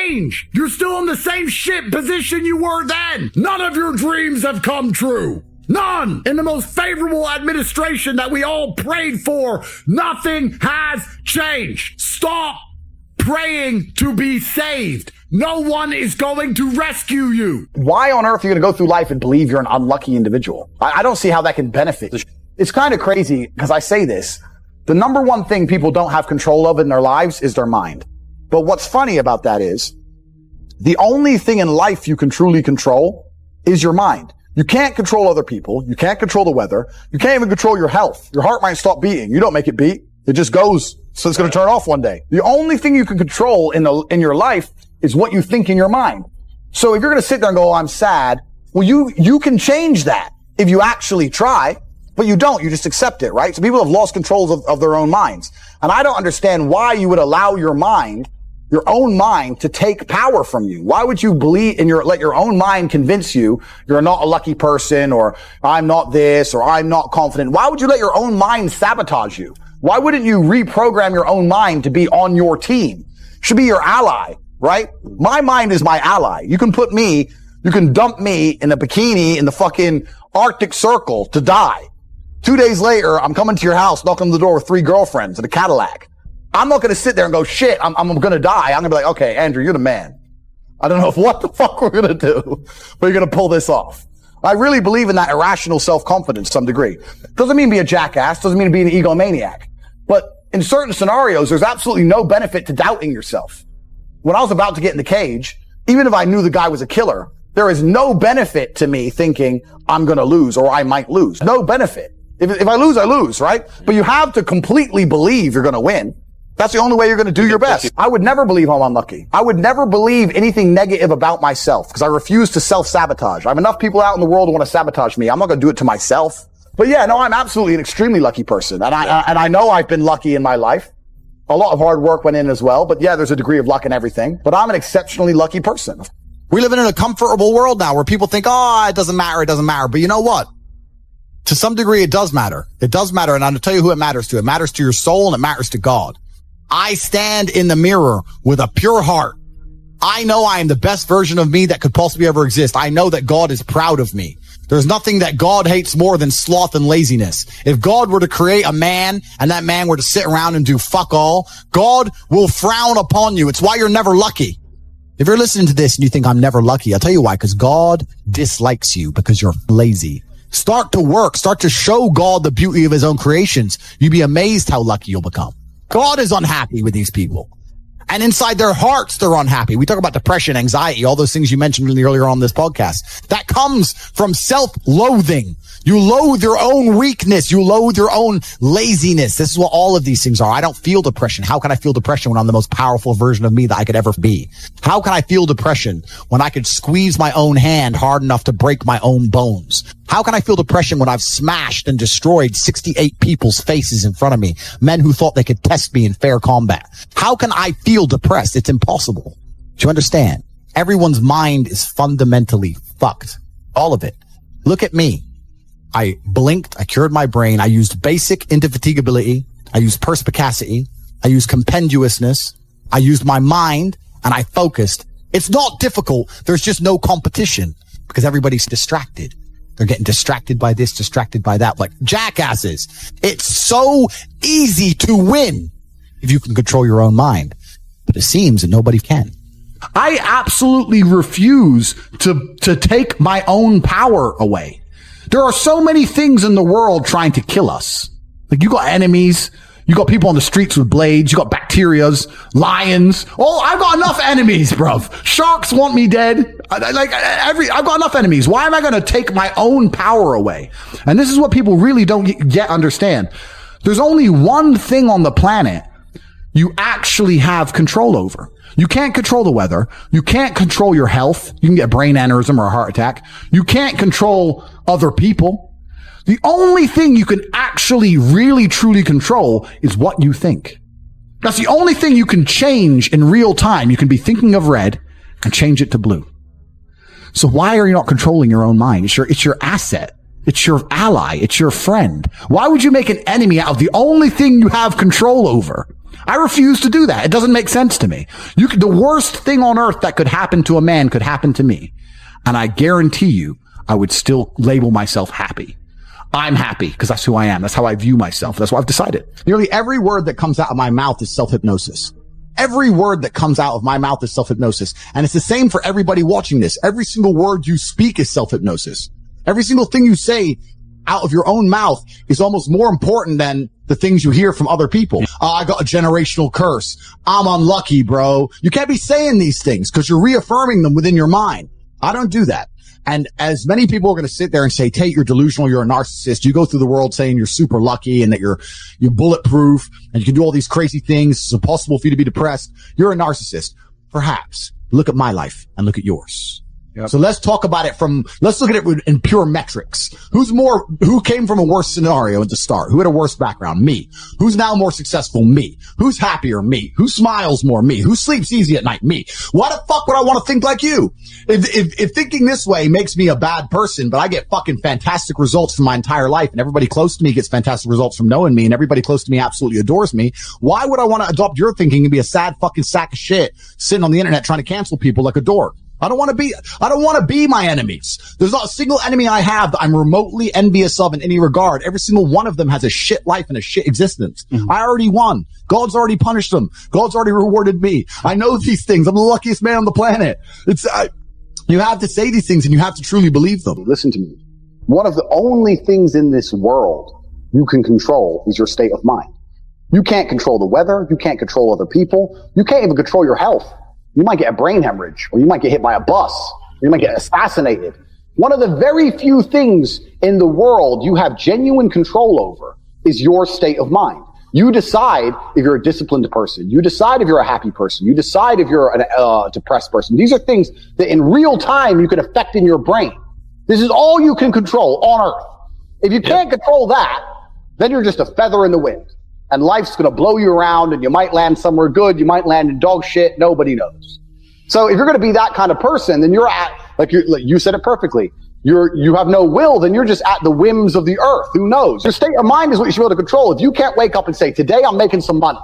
changed. You're still in the same shit position you were then. None of your dreams have come true. None. In the most favorable administration that we all prayed for, nothing has changed. Stop praying to be saved. No one is going to rescue you. Why on earth are you going to go through life and believe you're an unlucky individual? I don't see how that can benefit. It's kind of crazy because I say this. The number one thing people don't have control of in their lives is their mind. But what's funny about that is the only thing in life you can truly control is your mind. You can't control other people. You can't control the weather. You can't even control your health. Your heart might stop beating. You don't make it beat. It just goes. So it's going to turn off one day. The only thing you can control in your life is what you think in your mind. So if you're going to sit there and go, oh, I'm sad. Well, you can change that if you actually try, but you don't. You just accept it, right? So people have lost control of their own minds. And I don't understand why you would allow your own mind to take power from you. Why would you let your own mind convince you you're not a lucky person, or I'm not this, or I'm not confident? Why would you let your own mind sabotage you? Why wouldn't you reprogram your own mind to be on your team? It should be your ally, right? My mind is my ally. You can dump me in a bikini in the fucking Arctic Circle to die. 2 days later, I'm coming to your house, knocking on the door with 3 girlfriends in a Cadillac. I'm not going to sit there and go, shit, I'm going to die. I'm going to be like, okay, Andrew, you're the man. I don't know what the fuck we're going to do, but you're going to pull this off. I really believe in that irrational self-confidence to some degree. Doesn't mean be a jackass. Doesn't mean be an egomaniac. But in certain scenarios, there's absolutely no benefit to doubting yourself. When I was about to get in the cage, even if I knew the guy was a killer, there is no benefit to me thinking I'm going to lose or I might lose. No benefit. If I lose, I lose, right? But you have to completely believe you're going to win. That's the only way you're going to do your best. I would never believe I'm unlucky. I would never believe anything negative about myself because I refuse to self-sabotage. I have enough people out in the world who want to sabotage me. I'm not going to do it to myself. But yeah, no, I'm absolutely an extremely lucky person. And I know I've been lucky in my life. A lot of hard work went in as well. But yeah, there's a degree of luck in everything. But I'm an exceptionally lucky person. We live in a comfortable world now where people think, oh, it doesn't matter. It doesn't matter. But you know what? To some degree, it does matter. It does matter. And I'm going to tell you who it matters to. It matters to your soul and it matters to God. I stand in the mirror with a pure heart. I know I am the best version of me that could possibly ever exist. I know that God is proud of me. There's nothing that God hates more than sloth and laziness. If God were to create a man and that man were to sit around and do fuck all, God will frown upon you. It's why you're never lucky. If you're listening to this and you think I'm never lucky, I'll tell you why, because God dislikes you because you're lazy. Start to work. Start to show God the beauty of his own creations. You'd be amazed how lucky you'll become. God is unhappy with these people. And inside their hearts, they're unhappy. We talk about depression, anxiety, all those things you mentioned earlier on this podcast. That comes from self-loathing. You loathe your own weakness. You loathe your own laziness. This is what all of these things are. I don't feel depression. How can I feel depression when I'm the most powerful version of me that I could ever be? How can I feel depression when I could squeeze my own hand hard enough to break my own bones? How can I feel depression when I've smashed and destroyed 68 people's faces in front of me, men who thought they could test me in fair combat? How can I feel depressed? It's impossible. Do you understand? Everyone's mind is fundamentally fucked. All of it. Look at me. I blinked. I cured my brain. I used basic indefatigability. I used perspicacity. I used compendiousness. I used my mind and I focused. It's not difficult. There's just no competition because everybody's distracted. They're getting distracted by this, distracted by that, like jackasses. It's so easy to win if you can control your own mind. But it seems that nobody can. I absolutely refuse to take my own power away. There are so many things in the world trying to kill us. Like you got enemies. You got people on the streets with blades. You got bacterias, lions. Oh, I've got enough enemies, bruv. Sharks want me dead. I've got enough enemies. Why am I going to take my own power away? And this is what people really don't yet understand. There's only one thing on the planet you actually have control over. You can't control the weather. You can't control your health. You can get a brain aneurysm or a heart attack. You can't control other people. The only thing you can actually really truly control is what you think. That's the only thing you can change in real time. You can be thinking of red and change it to blue. So why are you not controlling your own mind? It's your asset. It's your ally. It's your friend. Why would you make an enemy out of the only thing you have control over? I refuse to do that. It doesn't make sense to me. The worst thing on earth that could happen to a man could happen to me. And I guarantee you, I would still label myself happy. I'm happy because that's who I am. That's how I view myself. That's what I've decided. Nearly every word that comes out of my mouth is self-hypnosis. Every word that comes out of my mouth is self-hypnosis. And it's the same for everybody watching this. Every single word you speak is self-hypnosis. Every single thing you say out of your own mouth is almost more important than the things you hear from other people. I got a generational curse. I'm unlucky, bro. You can't be saying these things because you're reaffirming them within your mind. I don't do that. And as many people are going to sit there and say, Tate, you're delusional, you're a narcissist. You go through the world saying you're super lucky and that you're bulletproof and you can do all these crazy things. It's impossible for you to be depressed. You're a narcissist. Perhaps. Look at my life and look at yours. Yep. So let's talk about it let's look at it in pure metrics. Who came from a worse scenario at the start? Who had a worse background? Me. Who's now more successful? Me. Who's happier? Me. Who smiles more? Me. Who sleeps easy at night? Me. Why the fuck would I want to think like you? If thinking this way makes me a bad person, but I get fucking fantastic results from my entire life and everybody close to me gets fantastic results from knowing me and everybody close to me absolutely adores me, why would I want to adopt your thinking and be a sad fucking sack of shit sitting on the internet trying to cancel people like a dork? I don't want to be my enemies. There's not a single enemy I have that I'm remotely envious of in any regard. Every single one of them has a shit life and a shit existence. Mm-hmm. I already won. God's already punished them. God's already rewarded me. I know these things. I'm the luckiest man on the planet. You have to say these things and you have to truly believe them. Listen to me. One of the only things in this world you can control is your state of mind. You can't control the weather. You can't control other people. You can't even control your health. You might get a brain hemorrhage, or you might get hit by a bus, or you might get assassinated. One of the very few things in the world you have genuine control over is your state of mind. You decide if you're a disciplined person. You decide if you're a happy person. You decide if you're a depressed person. These are things that in real time you can affect in your brain. This is all you can control on earth. If you can't control that, then you're just a feather in the wind. And life's going to blow you around and you might land somewhere good. You might land in dog shit. Nobody knows. So if you're going to be that kind of person, then you're like you said it perfectly. You have no will, then you're just at the whims of the earth. Who knows? Your state of mind is what you should be able to control. If you can't wake up and say, today I'm making some money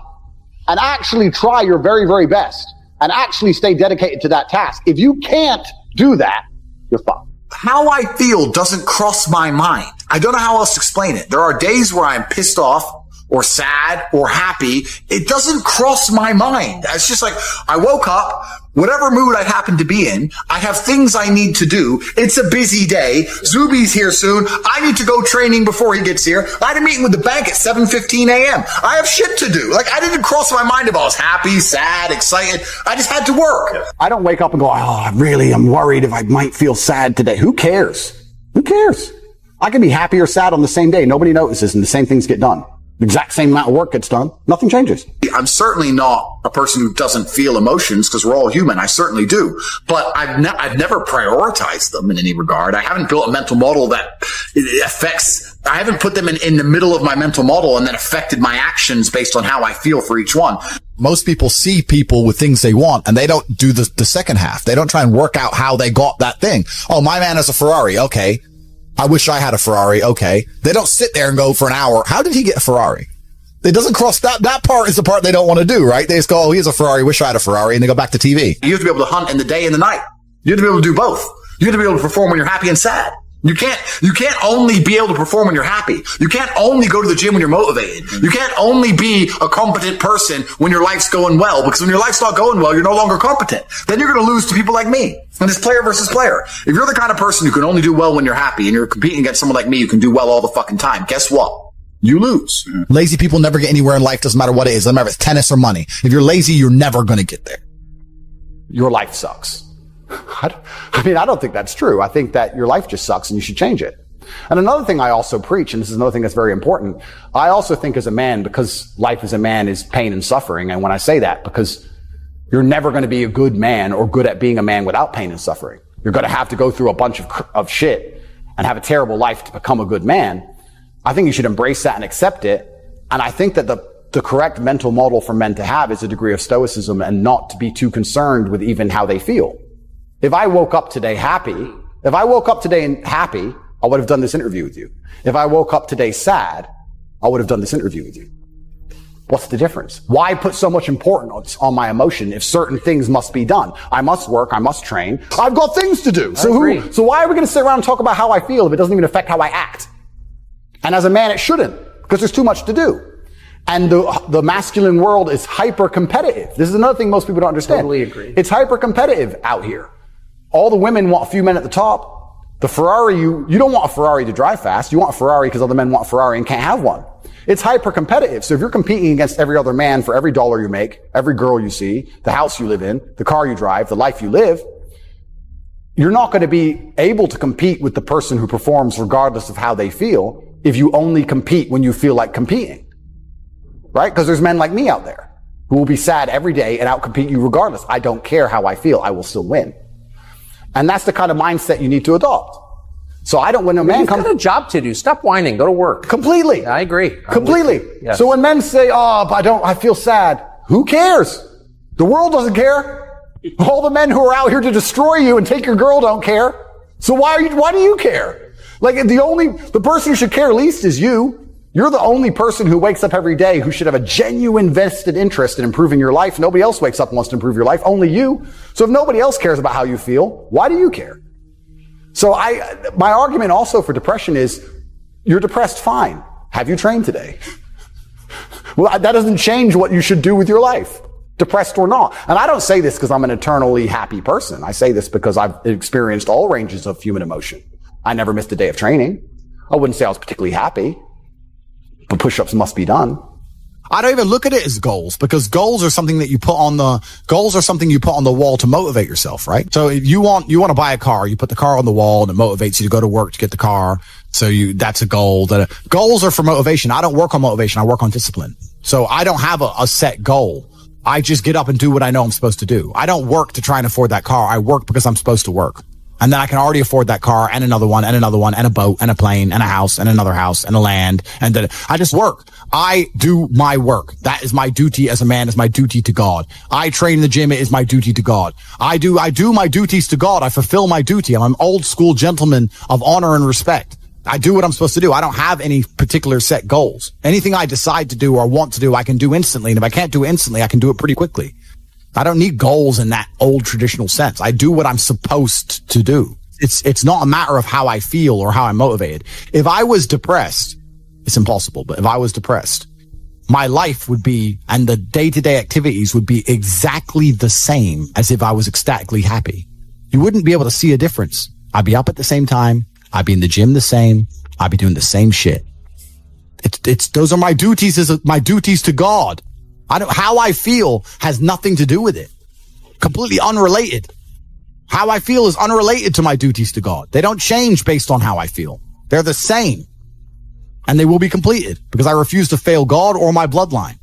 and actually try your very, very best and actually stay dedicated to that task. If you can't do that, you're fucked. How I feel doesn't cross my mind. I don't know how else to explain it. There are days where I'm pissed off or sad or happy. It doesn't cross my mind. It's just like I woke up, whatever mood I happen to be in, I have things I need to do. It's a busy day. Zuby's here soon. I need to go training before he gets here. I had a meeting with the bank at 7:15 a.m. I have shit to do. Like I didn't cross my mind if I was happy, sad, excited. I just had to work. I don't wake up and go, I'm worried if I might feel sad today. Who cares? Who cares? I can be happy or sad on the same day. Nobody notices and the same things get done. The exact same amount of work gets done. Nothing changes. I'm certainly not a person who doesn't feel emotions because we're all human. I certainly do. But I've never prioritized them in any regard. I haven't built a mental model that I haven't put them in the middle of my mental model and then affected my actions based on how I feel for each one. Most people see people with things they want and they don't do the second half. They don't try and work out how they got that thing. Oh, my man has a Ferrari. Okay. I wish I had a Ferrari. Okay. They don't sit there and go for an hour. How did he get a Ferrari? It doesn't cross that part is the part they don't want to do, right? They just go, oh, he has a Ferrari. Wish I had a Ferrari. And they go back to TV. You have to be able to hunt in the day and the night. You have to be able to do both. You have to be able to perform when you're happy and sad. You can't only be able to perform when you're happy. You can't only go to the gym when you're motivated. You can't only be a competent person when your life's going well, because when your life's not going well, you're no longer competent. Then you're going to lose to people like me. And it's player versus player. If you're the kind of person who can only do well when you're happy and you're competing against someone like me who can do well all the fucking time, guess what? You lose. Lazy people never get anywhere in life. Doesn't matter what it is. Doesn't matter if it's tennis or money. If you're lazy, you're never going to get there. Your life sucks. I don't think that's true. I think that your life just sucks and you should change it. And another thing I also preach, and this is another thing that's very important, I also think as a man, because life as a man is pain and suffering, and when I say that, because you're never going to be a good man or good at being a man without pain and suffering. You're going to have to go through a bunch of shit and have a terrible life to become a good man. I think you should embrace that and accept it. And I think that the correct mental model for men to have is a degree of stoicism and not to be too concerned with even how they feel. If I woke up today happy, I would have done this interview with you. If I woke up today sad, I would have done this interview with you. What's the difference? Why put so much importance on my emotion if certain things must be done? I must work. I must train. I've got things to do. So why are we going to sit around and talk about how I feel if it doesn't even affect how I act? And as a man, it shouldn't, because there's too much to do. And the masculine world is hyper competitive. This is another thing most people don't understand. Totally agree. It's hyper competitive out here. All the women want a few men at the top. The Ferrari, you don't want a Ferrari to drive fast. You want a Ferrari because other men want a Ferrari and can't have one. It's hyper competitive. So if you're competing against every other man for every dollar you make, every girl you see, the house you live in, the car you drive, the life you live, you're not going to be able to compete with the person who performs regardless of how they feel if you only compete when you feel like competing. Right? Because there's men like me out there who will be sad every day and outcompete you regardless. I don't care how I feel. I will still win. And that's the kind of mindset you need to adopt. So I don't, when a man comes... You've got a job to do. Stop whining. Go to work. Completely. I agree. Completely. Yes. So when men say, I feel sad. Who cares? The world doesn't care. All the men who are out here to destroy you and take your girl don't care. So why do you care? Like the person who should care least is you. You're the only person who wakes up every day who should have a genuine vested interest in improving your life. Nobody else wakes up and wants to improve your life. Only you. So if nobody else cares about how you feel, why do you care? So my argument also for depression is, you're depressed, fine. Have you trained today? Well, that doesn't change what you should do with your life, depressed or not. And I don't say this because I'm an eternally happy person. I say this because I've experienced all ranges of human emotion. I never missed a day of training. I wouldn't say I was particularly happy, but push-ups must be done. I don't even look at it as goals, because goals are something that you put on the wall to motivate yourself, right? So if you want to buy a car, you put the car on the wall and it motivates you to go to work to get the car. So that's a goal. Goals are for motivation. I don't work on motivation. I work on discipline. So I don't have a set goal. I just get up and do what I know I'm supposed to do. I don't work to try and afford that car. I work because I'm supposed to work. And then I can already afford that car and another one and another one and a boat and a plane and a house and another house and a land. And then I just work. I do my work. That is my duty as a man, is my duty to God. I train in the gym. It is my duty to God. I do my duties to God. I fulfill my duty. I'm an old school gentleman of honor and respect. I do what I'm supposed to do. I don't have any particular set goals. Anything I decide to do or want to do, I can do instantly. And if I can't do it instantly, I can do it pretty quickly. I don't need goals in that old traditional sense. I do what I'm supposed to do. It's not a matter of how I feel or how I'm motivated. If I was depressed, it's impossible, but if I was depressed, my life would be, and the day-to-day activities would be exactly the same as if I was ecstatically happy. You wouldn't be able to see a difference. I'd be up at the same time. I'd be in the gym the same. I'd be doing the same shit. Those are my duties to God. How I feel has nothing to do with it. Completely unrelated. How I feel is unrelated to my duties to God. They don't change based on how I feel. They're the same. And they will be completed because I refuse to fail God or my bloodline.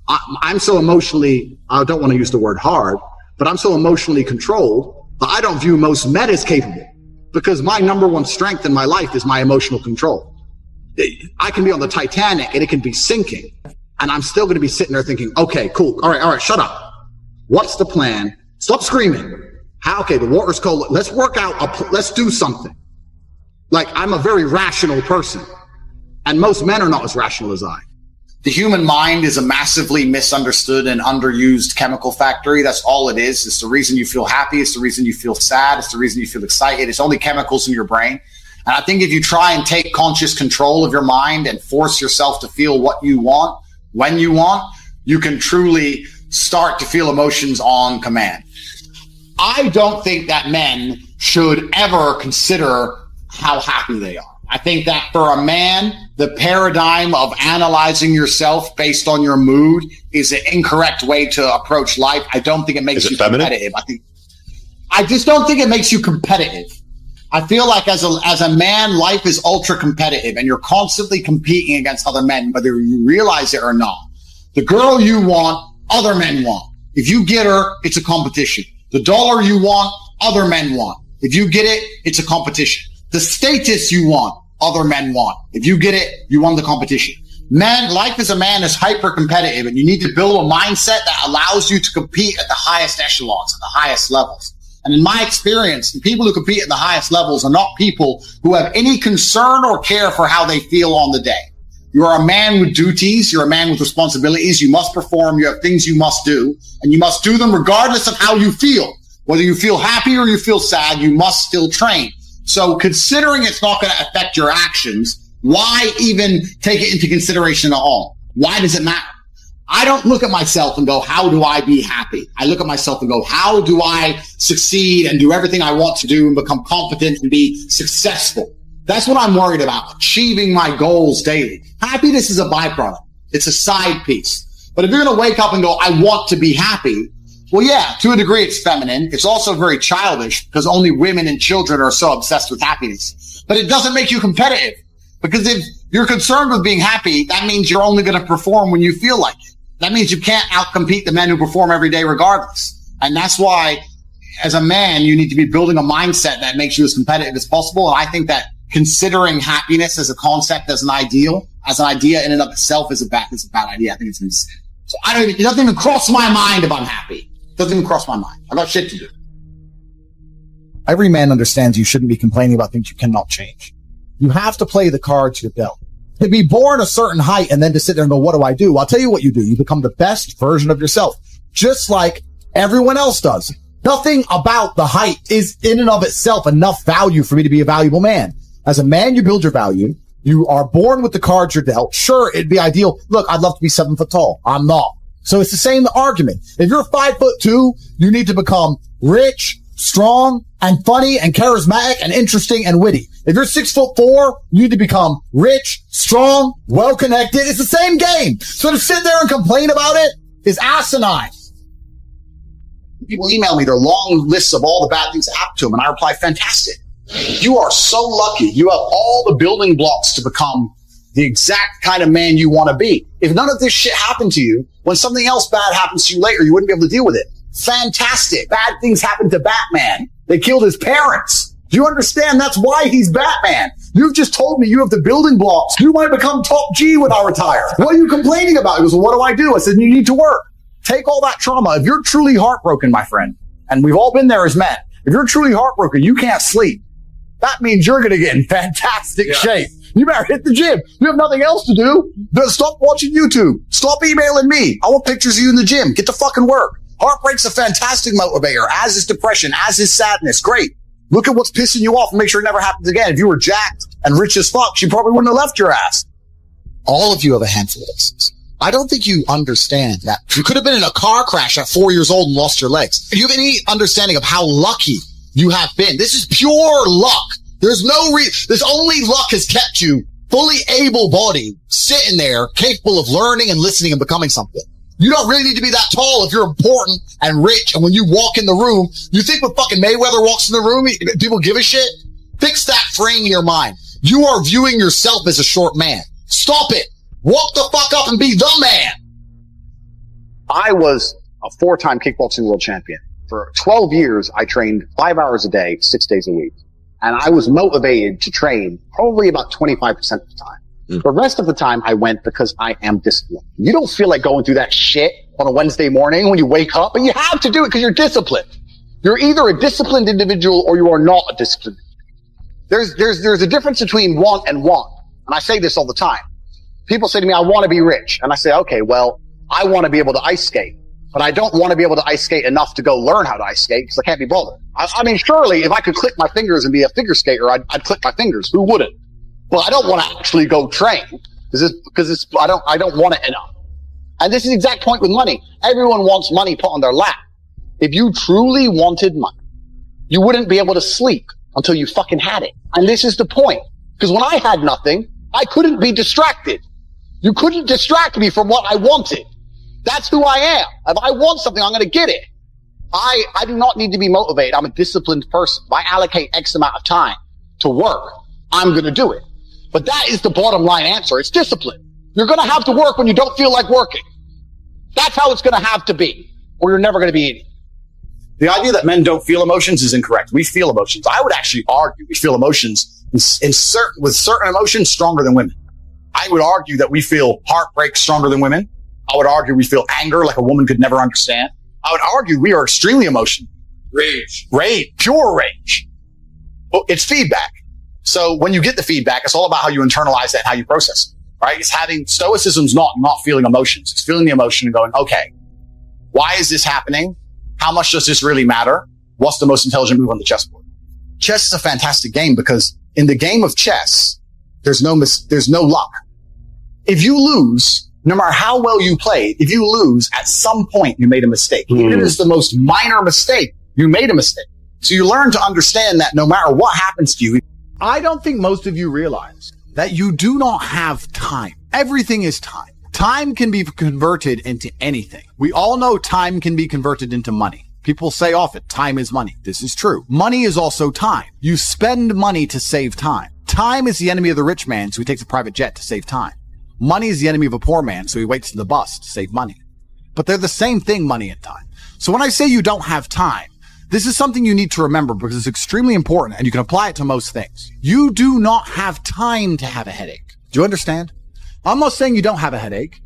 I'm so emotionally, I don't want to use the word hard, but I'm so emotionally controlled that I don't view most men as capable, because my number one strength in my life is my emotional control. I can be on the Titanic and it can be sinking, and I'm still going to be sitting there thinking, okay, cool. All right, shut up. What's the plan? Stop screaming. Okay, the water's cold. Let's work out. Let's do something. Like, I'm a very rational person, and most men are not as rational as I. The human mind is a massively misunderstood and underused chemical factory. That's all it is. It's the reason you feel happy. It's the reason you feel sad. It's the reason you feel excited. It's only chemicals in your brain. And I think if you try and take conscious control of your mind and force yourself to feel what you want, when you want, you can truly start to feel emotions on command. I don't think that men should ever consider how happy they are. I think that for a man, the paradigm of analyzing yourself based on your mood is an incorrect way to approach life. I don't think it makes you competitive. I just don't think it makes you competitive. I feel like as a man, life is ultra competitive and you're constantly competing against other men, whether you realize it or not. The girl you want, other men want. If you get her, it's a competition. The dollar you want, other men want. If you get it, it's a competition. The status you want, other men want. If you get it, you won the competition. Man, life as a man is hyper competitive, and you need to build a mindset that allows you to compete at the highest echelons, at the highest levels. And in my experience, the people who compete at the highest levels are not people who have any concern or care for how they feel on the day. You are a man with duties. You're a man with responsibilities. You must perform. You have things you must do, and you must do them regardless of how you feel. Whether you feel happy or you feel sad, you must still train. So considering it's not going to affect your actions, why even take it into consideration at all? Why does it matter? I don't look at myself and go, how do I be happy? I look at myself and go, how do I succeed and do everything I want to do and become competent and be successful? That's what I'm worried about, achieving my goals daily. Happiness is a byproduct. It's a side piece. But if you're going to wake up and go, I want to be happy, well, yeah, to a degree, it's feminine. It's also very childish because only women and children are so obsessed with happiness. But it doesn't make you competitive, because if you're concerned with being happy, that means you're only going to perform when you feel like it. That means you can't outcompete the men who perform every day regardless. And that's why, as a man, you need to be building a mindset that makes you as competitive as possible. And I think that considering happiness as a concept, as an idea in and of itself is a bad idea. I think it's insane. So it doesn't even cross my mind if I'm happy. It doesn't even cross my mind. I got shit to do. Every man understands you shouldn't be complaining about things you cannot change. You have to play the cards you're dealt. To be born a certain height and then to sit there and go, what do I do? I'll tell you what you do. You become the best version of yourself, just like everyone else does. Nothing about the height is in and of itself enough value for me to be a valuable man. As a man, you build your value. You are born with the cards you're dealt. Sure, it'd be ideal. Look, I'd love to be 7 foot tall. I'm not. So it's the same argument. If you're 5'2", you need to become rich, strong, and funny, and charismatic, and interesting, and witty. If you're 6'4", you need to become rich, strong, well-connected. It's the same game. So to sit there and complain about it is asinine. People email me their long lists of all the bad things that happen to them, and I reply, fantastic. You are so lucky. You have all the building blocks to become the exact kind of man you want to be. If none of this shit happened to you, when something else bad happens to you later, you wouldn't be able to deal with it. Fantastic. Bad things happened to Batman. They killed his parents. Do you understand? That's why he's Batman. You've just told me you have the building blocks. You might become top G when I retire. What are you complaining about? He goes, well, what do I do? I said, you need to work. Take all that trauma. If you're truly heartbroken, my friend, and we've all been there as men, if you're truly heartbroken, you can't sleep. That means you're going to get in fantastic shape. You better hit the gym. You have nothing else to do. Stop watching YouTube. Stop emailing me. I want pictures of you in the gym. Get to fucking work. Heartbreak's a fantastic motivator, as is depression, as is sadness. Great. Look at what's pissing you off and make sure it never happens again. If you were jacked and rich as fuck, she probably wouldn't have left your ass. All of you have a handful of instances. I don't think you understand that you could have been in a car crash at 4 years old and lost your legs. Do you have any understanding of how lucky you have been? This is pure luck. There's only luck has kept you fully able-bodied, sitting there, capable of learning and listening and becoming something. You don't really need to be that tall if you're important and rich. And when you walk in the room, you think when fucking Mayweather walks in the room, people give a shit? Fix that frame in your mind. You are viewing yourself as a short man. Stop it. Walk the fuck up and be the man. I was a 4-time kickboxing world champion. For 12 years, I trained 5 hours a day, 6 days a week. And I was motivated to train probably about 25% of the time. The rest of the time I went because I am disciplined. You don't feel like going through that shit on a Wednesday morning when you wake up, but you have to do it because you're disciplined. You're either a disciplined individual or you are not a disciplined individual. There's a difference between want and want. And I say this all the time. People say to me, I want to be rich. And I say, okay, well, I want to be able to ice skate. But I don't want to be able to ice skate enough to go learn how to ice skate because I can't be bothered. I mean, surely if I could click my fingers and be a figure skater, I'd click my fingers. Who wouldn't? Well, I don't want to actually go train because I don't want it enough. And this is the exact point with money. Everyone wants money put on their lap. If you truly wanted money, you wouldn't be able to sleep until you fucking had it. And this is the point. Because when I had nothing, I couldn't be distracted. You couldn't distract me from what I wanted. That's who I am. If I want something, I'm going to get it. I do not need to be motivated. I'm a disciplined person. If I allocate X amount of time to work, I'm going to do it. But that is the bottom line answer. It's discipline. You're going to have to work when you don't feel like working. That's how it's going to have to be, or you're never going to be eating. The idea that men don't feel emotions is incorrect. We feel emotions. I would actually argue we feel emotions with certain emotions stronger than women. I would argue that we feel heartbreak stronger than women. I would argue we feel anger like a woman could never understand. I would argue we are extremely emotional. Rage, pure rage. Well, it's feedback. So when you get the feedback, it's all about how you internalize that and how you process it. right? It's having stoicism's not feeling emotions. It's feeling the emotion and going, okay, why is this happening? How much does this really matter? What's the most intelligent move on the chessboard? Chess is a fantastic game because in the game of chess, there's no luck. If you lose, no matter how well you played, if you lose, at some point you made a mistake. Even if it's the most minor mistake, you made a mistake. So you learn to understand that no matter what happens to you. I don't think most of you realize that you do not have time. Everything is time. Time can be converted into anything. We all know time can be converted into money. People say often, time is money. This is true. Money is also time. You spend money to save time. Time is the enemy of the rich man, so he takes a private jet to save time. Money is the enemy of a poor man, so he waits in the bus to save money. But they're the same thing, money and time. So when I say you don't have time, this is something you need to remember because it's extremely important and you can apply it to most things. You do not have time to have a headache. Do you understand? I'm not saying you don't have a headache.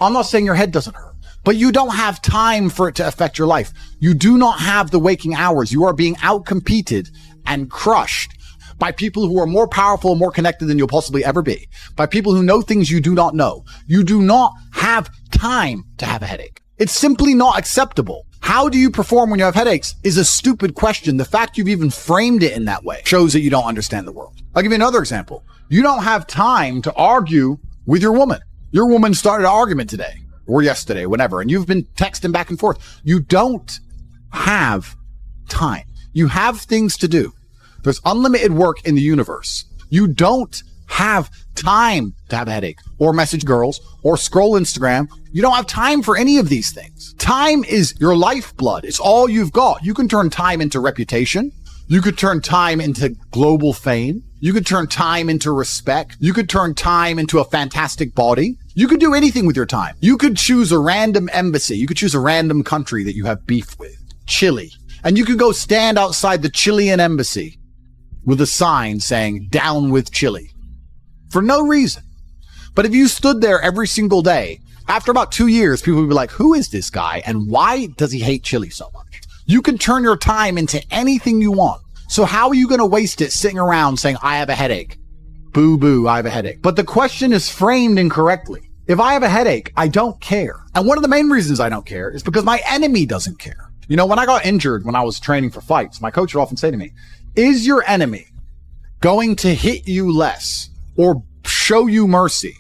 I'm not saying your head doesn't hurt, but you don't have time for it to affect your life. You do not have the waking hours. You are being outcompeted and crushed by people who are more powerful and more connected than you'll possibly ever be, by people who know things you do not know. You do not have time to have a headache. It's simply not acceptable. How do you perform when you have headaches is a stupid question. The fact you've even framed it in that way shows that you don't understand the world. I'll give you another example. You don't have time to argue with your woman. Your woman started an argument today or yesterday, whenever, and you've been texting back and forth. You don't have time. You have things to do. There's unlimited work in the universe. You don't have time to have a headache or message girls or scroll Instagram. You don't have time for any of these things. Time is your lifeblood. It's all you've got. You can turn time into reputation. You could turn time into global fame. You could turn time into respect. You could turn time into a fantastic body. You could do anything with your time. You could choose a random embassy. You could choose a random country that you have beef with. Chile. And you could go stand outside the Chilean embassy with a sign saying, "Down with Chile." For no reason. But if you stood there every single day, after about 2 years, people would be like, who is this guy? And why does he hate Chile so much? You can turn your time into anything you want. So how are you going to waste it sitting around saying, I have a headache? Boo boo, I have a headache. But the question is framed incorrectly. If I have a headache, I don't care. And one of the main reasons I don't care is because my enemy doesn't care. You know, when I got injured, when I was training for fights, my coach would often say to me, is your enemy going to hit you less or show you mercy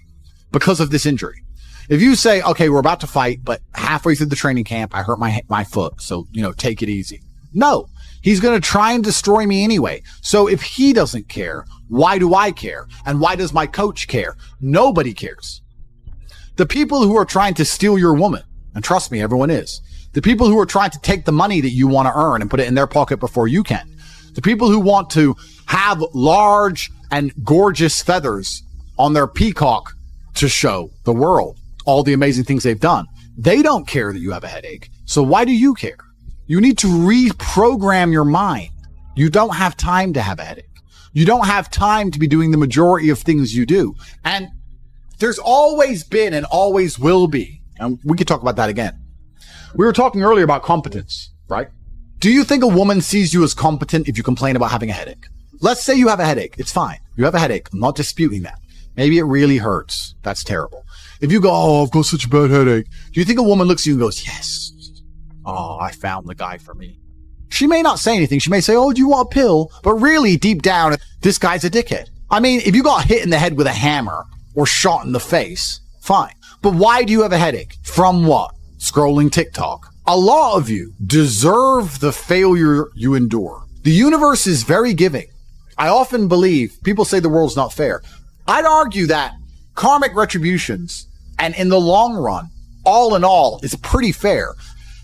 because of this injury? If you say, okay, we're about to fight, but halfway through the training camp, I hurt my foot. So, take it easy. No, he's going to try and destroy me anyway. So if he doesn't care, why do I care? And why does my coach care? Nobody cares. The people who are trying to steal your woman, and trust me, everyone is. The people who are trying to take the money that you want to earn and put it in their pocket before you can. The people who want to have large and gorgeous feathers on their peacock to show the world all the amazing things they've done. They don't care that you have a headache. So why do you care? You need to reprogram your mind. You don't have time to have a headache. You don't have time to be doing the majority of things you do. And there's always been and always will be, and we could talk about that again. We were talking earlier about competence, right? Do you think a woman sees you as competent if you complain about having a headache? Let's say you have a headache. It's fine. You have a headache. I'm not disputing that. Maybe it really hurts. That's terrible. If you go, oh, I've got such a bad headache. Do you think a woman looks at you and goes, yes. Oh, I found the guy for me. She may not say anything. She may say, oh, do you want a pill? But really, deep down, this guy's a dickhead. I mean, if you got hit in the head with a hammer or shot in the face, fine. But why do you have a headache? From what? Scrolling TikTok. A lot of you deserve the failure you endure. The universe is very giving. I often believe people say the world's not fair. I'd argue that karmic retributions, and in the long run, all in all, is pretty fair.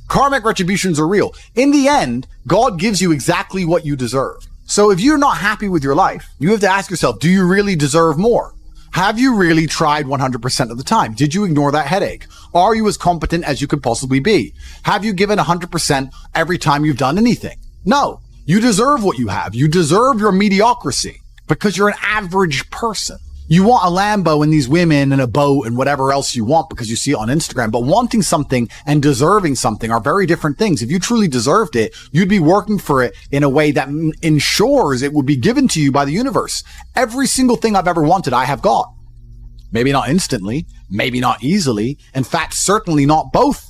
Karmic retributions are real. In the end, God gives you exactly what you deserve. So if you're not happy with your life, you have to ask yourself, do you really deserve more? Have you really tried 100% of the time? Did you ignore that headache? Are you as competent as you could possibly be? Have you given 100% every time you've done anything? No. You deserve what you have. You deserve your mediocrity because you're an average person. You want a Lambo and these women and a boat and whatever else you want because you see it on Instagram. But wanting something and deserving something are very different things. If you truly deserved it, you'd be working for it in a way that ensures it would be given to you by the universe. Every single thing I've ever wanted, I have got. Maybe not instantly, maybe not easily. In fact, certainly not both.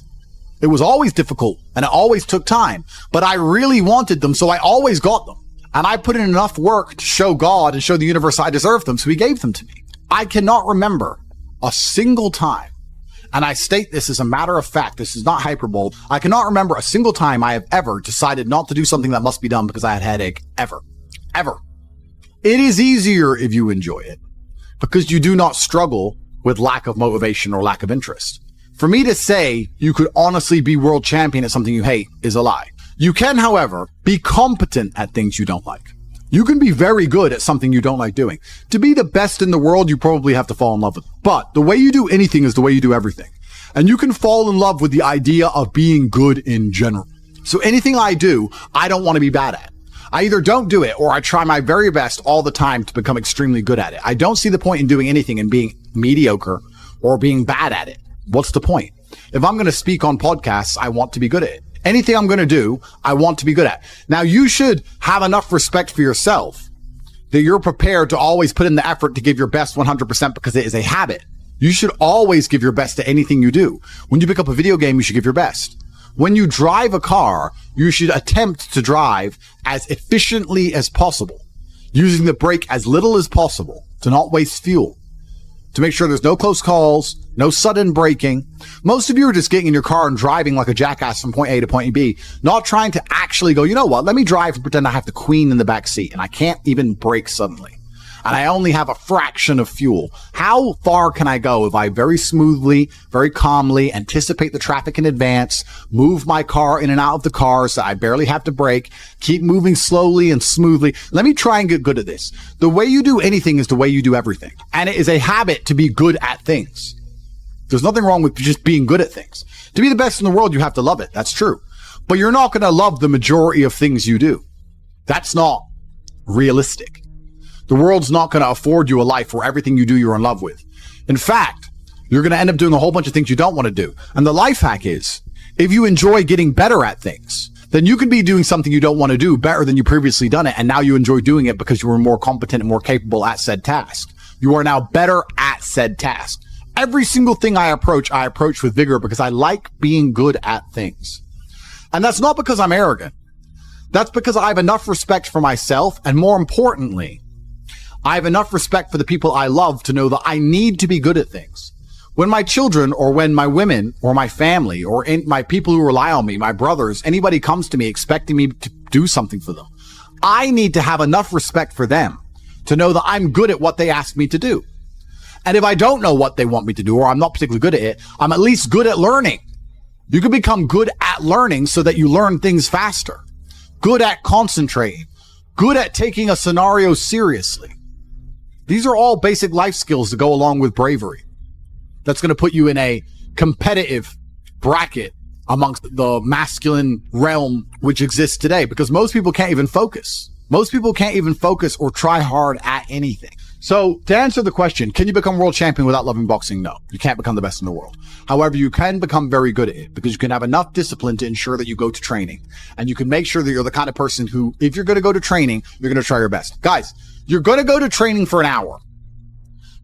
It was always difficult and it always took time, but I really wanted them, so I always got them. And I put in enough work to show God and show the universe I deserved them, so he gave them to me. I cannot remember a single time, and I state this as a matter of fact, this is not hyperbole, I cannot remember a single time I have ever decided not to do something that must be done because I had a headache. Ever. Ever. It is easier if you enjoy it, because you do not struggle with lack of motivation or lack of interest. For me to say you could honestly be world champion at something you hate is a lie. You can, however, be competent at things you don't like. You can be very good at something you don't like doing. To be the best in the world, you probably have to fall in love with it. But the way you do anything is the way you do everything. And you can fall in love with the idea of being good in general. So anything I do, I don't want to be bad at. I either don't do it or I try my very best all the time to become extremely good at it. I don't see the point in doing anything and being mediocre or being bad at it. What's the point? If I'm going to speak on podcasts, I want to be good at it. Anything I'm going to do, I want to be good at. Now, you should have enough respect for yourself that you're prepared to always put in the effort to give your best 100% because it is a habit. You should always give your best to anything you do. When you pick up a video game, you should give your best. When you drive a car, you should attempt to drive as efficiently as possible, using the brake as little as possible to not waste fuel, to make sure there's no close calls, no sudden braking. Most of you are just getting in your car and driving like a jackass from point A to point B, not trying to actually go, you know what, let me drive and pretend I have the queen in the back seat and I can't even brake suddenly. And I only have a fraction of fuel. How far can I go if I very smoothly, very calmly anticipate the traffic in advance, move my car in and out of the cars so I barely have to brake, keep moving slowly and smoothly? Let me try and get good at this. The way you do anything is the way you do everything. And it is a habit to be good at things. There's nothing wrong with just being good at things. To be the best in the world, you have to love it. That's true. But you're not going to love the majority of things you do. That's not realistic. The world's not going to afford you a life where everything you do you're in love with. In fact, you're going to end up doing a whole bunch of things you don't want to do. And the life hack is, if you enjoy getting better at things, then you can be doing something you don't want to do better than you previously done it. And now you enjoy doing it because you were more competent and more capable at said task. You are now better at said task. Every single thing I approach with vigor because I like being good at things. And that's not because I'm arrogant. That's because I have enough respect for myself. And more importantly, I have enough respect for the people I love to know that I need to be good at things. When my children or when my women or my family or my people who rely on me, my brothers, anybody comes to me expecting me to do something for them, I need to have enough respect for them to know that I'm good at what they ask me to do. And if I don't know what they want me to do or I'm not particularly good at it, I'm at least good at learning. You can become good at learning so that you learn things faster. Good at concentrating. Good at taking a scenario seriously. These are all basic life skills that go along with bravery. That's going to put you in a competitive bracket amongst the masculine realm which exists today because most people can't even focus. Most people can't even focus or try hard at anything. So to answer the question, can you become world champion without loving boxing? No, you can't become the best in the world. However, you can become very good at it because you can have enough discipline to ensure that you go to training and you can make sure that you're the kind of person who, if you're going to go to training, you're going to try your best. Guys, you're going to go to training for an hour.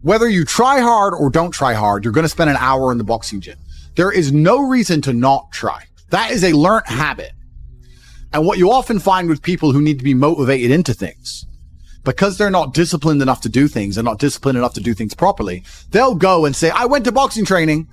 Whether you try hard or don't try hard, you're going to spend an hour in the boxing gym. There is no reason to not try. That is a learned habit. And what you often find with people who need to be motivated into things, because they're not disciplined enough to do things and not disciplined enough to do things properly, they'll go and say, I went to boxing training,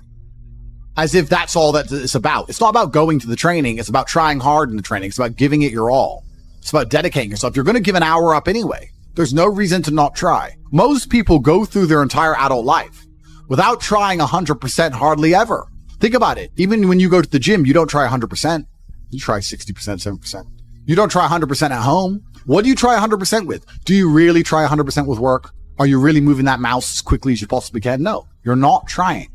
as if that's all that it's about. It's not about going to the training. It's about trying hard in the training. It's about giving it your all. It's about dedicating yourself. You're going to give an hour up anyway. There's no reason to not try. Most people go through their entire adult life without trying 100% hardly ever. Think about it. Even when you go to the gym, you don't try 100%. You try 60%, 7%. You don't try 100% at home. What do you try 100% with? Do you really try 100% with work? Are you really moving that mouse as quickly as you possibly can? No, you're not trying.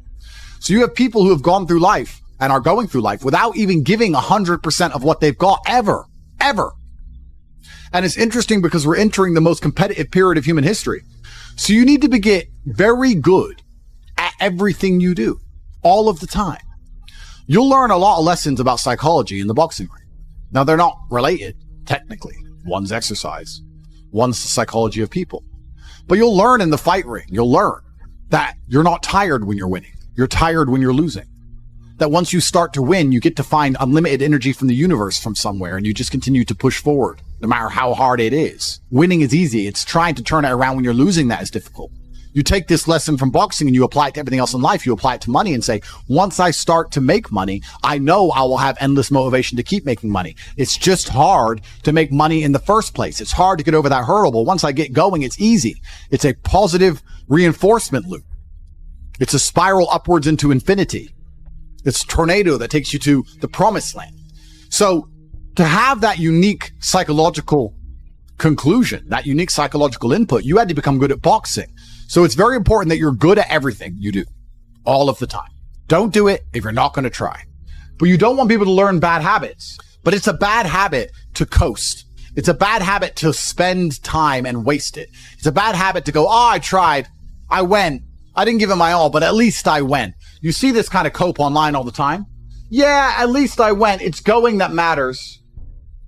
So you have people who have gone through life and are going through life without even giving 100% of what they've got ever. And it's interesting because we're entering the most competitive period of human history. So you need to get very good at everything you do all of the time. You'll learn a lot of lessons about psychology in the boxing ring. Now, they're not related, technically. One's exercise, one's the psychology of people. But you'll learn in the fight ring. You'll learn. that you're not tired when you're winning. You're tired when you're losing. That once you start to win, you get to find unlimited energy from the universe from somewhere, and you just continue to push forward, no matter how hard it is. Winning is easy. It's trying to turn it around when you're losing that is difficult. You take this lesson from boxing and you apply it to everything else in life. You apply it to money and say, once I start to make money, I know I will have endless motivation to keep making money. It's just hard to make money in the first place. It's hard to get over that hurdle, but once I get going, it's easy. It's a positive reinforcement loop. It's a spiral upwards into infinity. It's a tornado that takes you to the promised land. So to have that unique psychological conclusion, that unique psychological input, you had to become good at boxing. So it's very important that you're good at everything you do all of the time. Don't do it if you're not going to try. But you don't want people to learn bad habits. But it's a bad habit to coast. It's a bad habit to spend time and waste it. It's a bad habit to go, oh, I tried. I went. I didn't give it my all, but at least I went. You see this kind of cope online all the time. Yeah, at least I went. It's going that matters.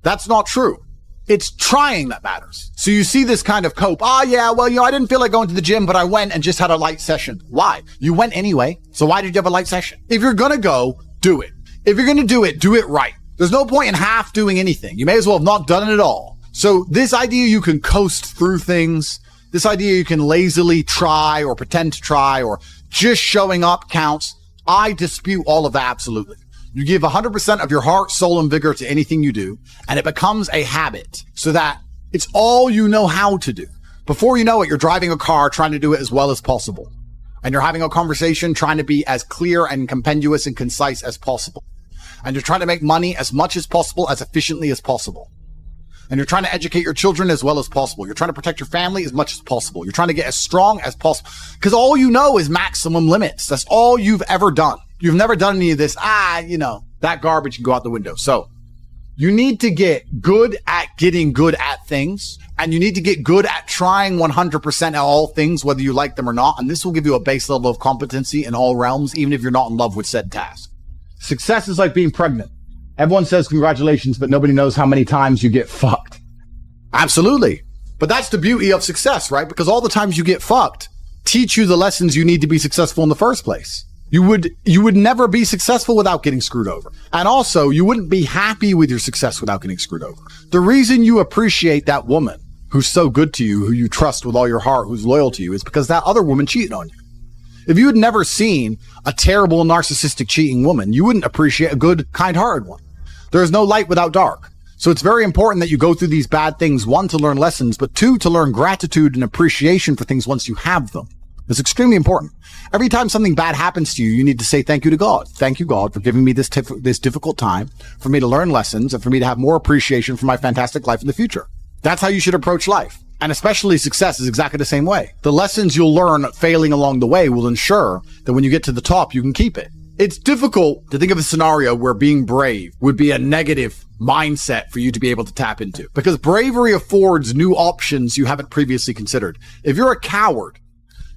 That's not true. It's trying that matters. So you see this kind of cope. Oh, yeah, well, I didn't feel like going to the gym, but I went and just had a light session. Why? You went anyway. So why did you have a light session? If you're going to go, do it. If you're going to do it right. There's no point in half doing anything. You may as well have not done it at all. So this idea you can coast through things, this idea you can lazily try or pretend to try or just showing up counts, I dispute all of that absolutely. You give 100% of your heart, soul, and vigor to anything you do, and it becomes a habit so that it's all you know how to do. Before you know it, you're driving a car trying to do it as well as possible. And you're having a conversation trying to be as clear and compendious and concise as possible. And you're trying to make money as much as possible, as efficiently as possible. And you're trying to educate your children as well as possible. You're trying to protect your family as much as possible. You're trying to get as strong as possible. Because all you know is maximum limits. That's all you've ever done. You've never done any of this. That garbage can go out the window. So you need to get good at getting good at things. And you need to get good at trying 100% at all things, whether you like them or not. And this will give you a base level of competency in all realms, even if you're not in love with said task. Success is like being pregnant. Everyone says congratulations, but nobody knows how many times you get fucked. Absolutely. But that's the beauty of success, right? Because all the times you get fucked teach you the lessons you need to be successful in the first place. You would never be successful without getting screwed over. And also, you wouldn't be happy with your success without getting screwed over. The reason you appreciate that woman who's so good to you, who you trust with all your heart, who's loyal to you, is because that other woman cheated on you. If you had never seen a terrible, narcissistic, cheating woman, you wouldn't appreciate a good, kind-hearted one. There is no light without dark. So it's very important that you go through these bad things, one, to learn lessons, but two, to learn gratitude and appreciation for things once you have them. It's extremely important. Every time something bad happens to you, you need to say thank you to God. Thank you, God, for giving me this difficult time, for me to learn lessons, and for me to have more appreciation for my fantastic life in the future. That's how you should approach life. And especially success is exactly the same way. The lessons you'll learn failing along the way will ensure that when you get to the top, you can keep it. It's difficult to think of a scenario where being brave would be a negative mindset for you to be able to tap into, because bravery affords new options you haven't previously considered. If you're a coward,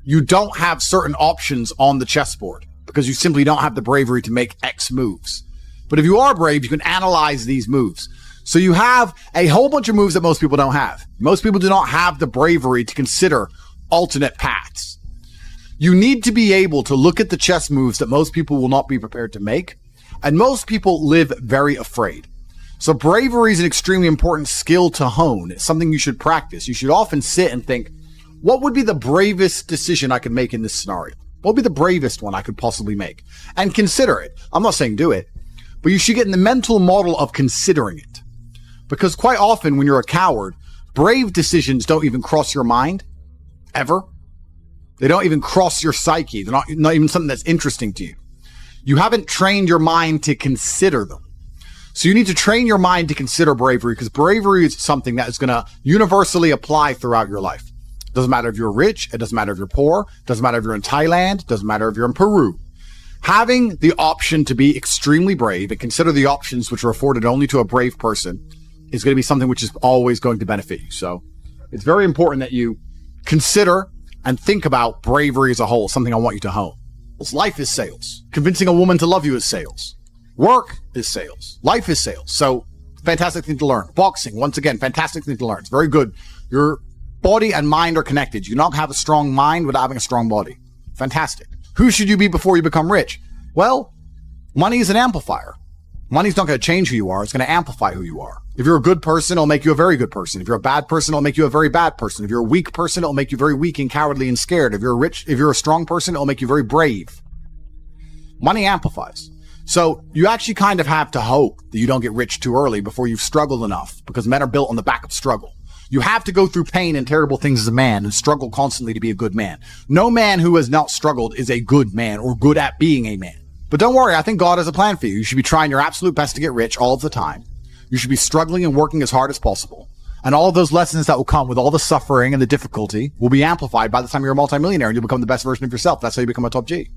you don't have certain options on the chessboard because you simply don't have the bravery to make X moves. But if you are brave, you can analyze these moves. So you have a whole bunch of moves that most people don't have. Most people do not have the bravery to consider alternate paths. You need to be able to look at the chess moves that most people will not be prepared to make. And most people live very afraid. So bravery is an extremely important skill to hone. It's something you should practice. You should often sit and think, what would be the bravest decision I could make in this scenario? What would be the bravest one I could possibly make? And consider it. I'm not saying do it, but you should get in the mental model of considering it. Because quite often when you're a coward, brave decisions don't even cross your mind, ever. They don't even cross your psyche. They're not even something that's interesting to you. You haven't trained your mind to consider them. So you need to train your mind to consider bravery, because bravery is something that is going to universally apply throughout your life. It doesn't matter if you're rich. It doesn't matter if you're poor. It doesn't matter if you're in Thailand. It doesn't matter if you're in Peru. Having the option to be extremely brave and consider the options which are afforded only to a brave person is going to be something which is always going to benefit you. So it's very important that you consider and think about bravery as a whole, something I want you to hone. Life is sales. Convincing a woman to love you is sales. Work is sales. Life is sales. So fantastic thing to learn. Boxing, once again, fantastic thing to learn. It's very good. Your body and mind are connected. You cannot have a strong mind without having a strong body. Fantastic. Who should you be before you become rich? Well, money is an amplifier. Money's not going to change who you are. It's going to amplify who you are. If you're a good person, it'll make you a very good person. If you're a bad person, it'll make you a very bad person. If you're a weak person, it'll make you very weak and cowardly and scared. If you're a strong person, it'll make you very brave. Money amplifies. So you actually kind of have to hope that you don't get rich too early before you've struggled enough, because men are built on the back of struggle. You have to go through pain and terrible things as a man and struggle constantly to be a good man. No man who has not struggled is a good man or good at being a man. But don't worry, I think God has a plan for you. You should be trying your absolute best to get rich all of the time. You should be struggling and working as hard as possible. And all of those lessons that will come with all the suffering and the difficulty will be amplified by the time you're a multimillionaire and you'll become the best version of yourself. That's how you become a top G.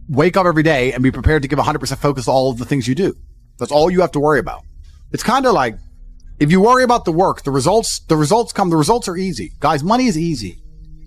Wake up every day and be prepared to give 100% focus to all of the things you do. That's all you have to worry about. It's kind of like, if you worry about the work, the results come. The results are easy. Guys, money is easy.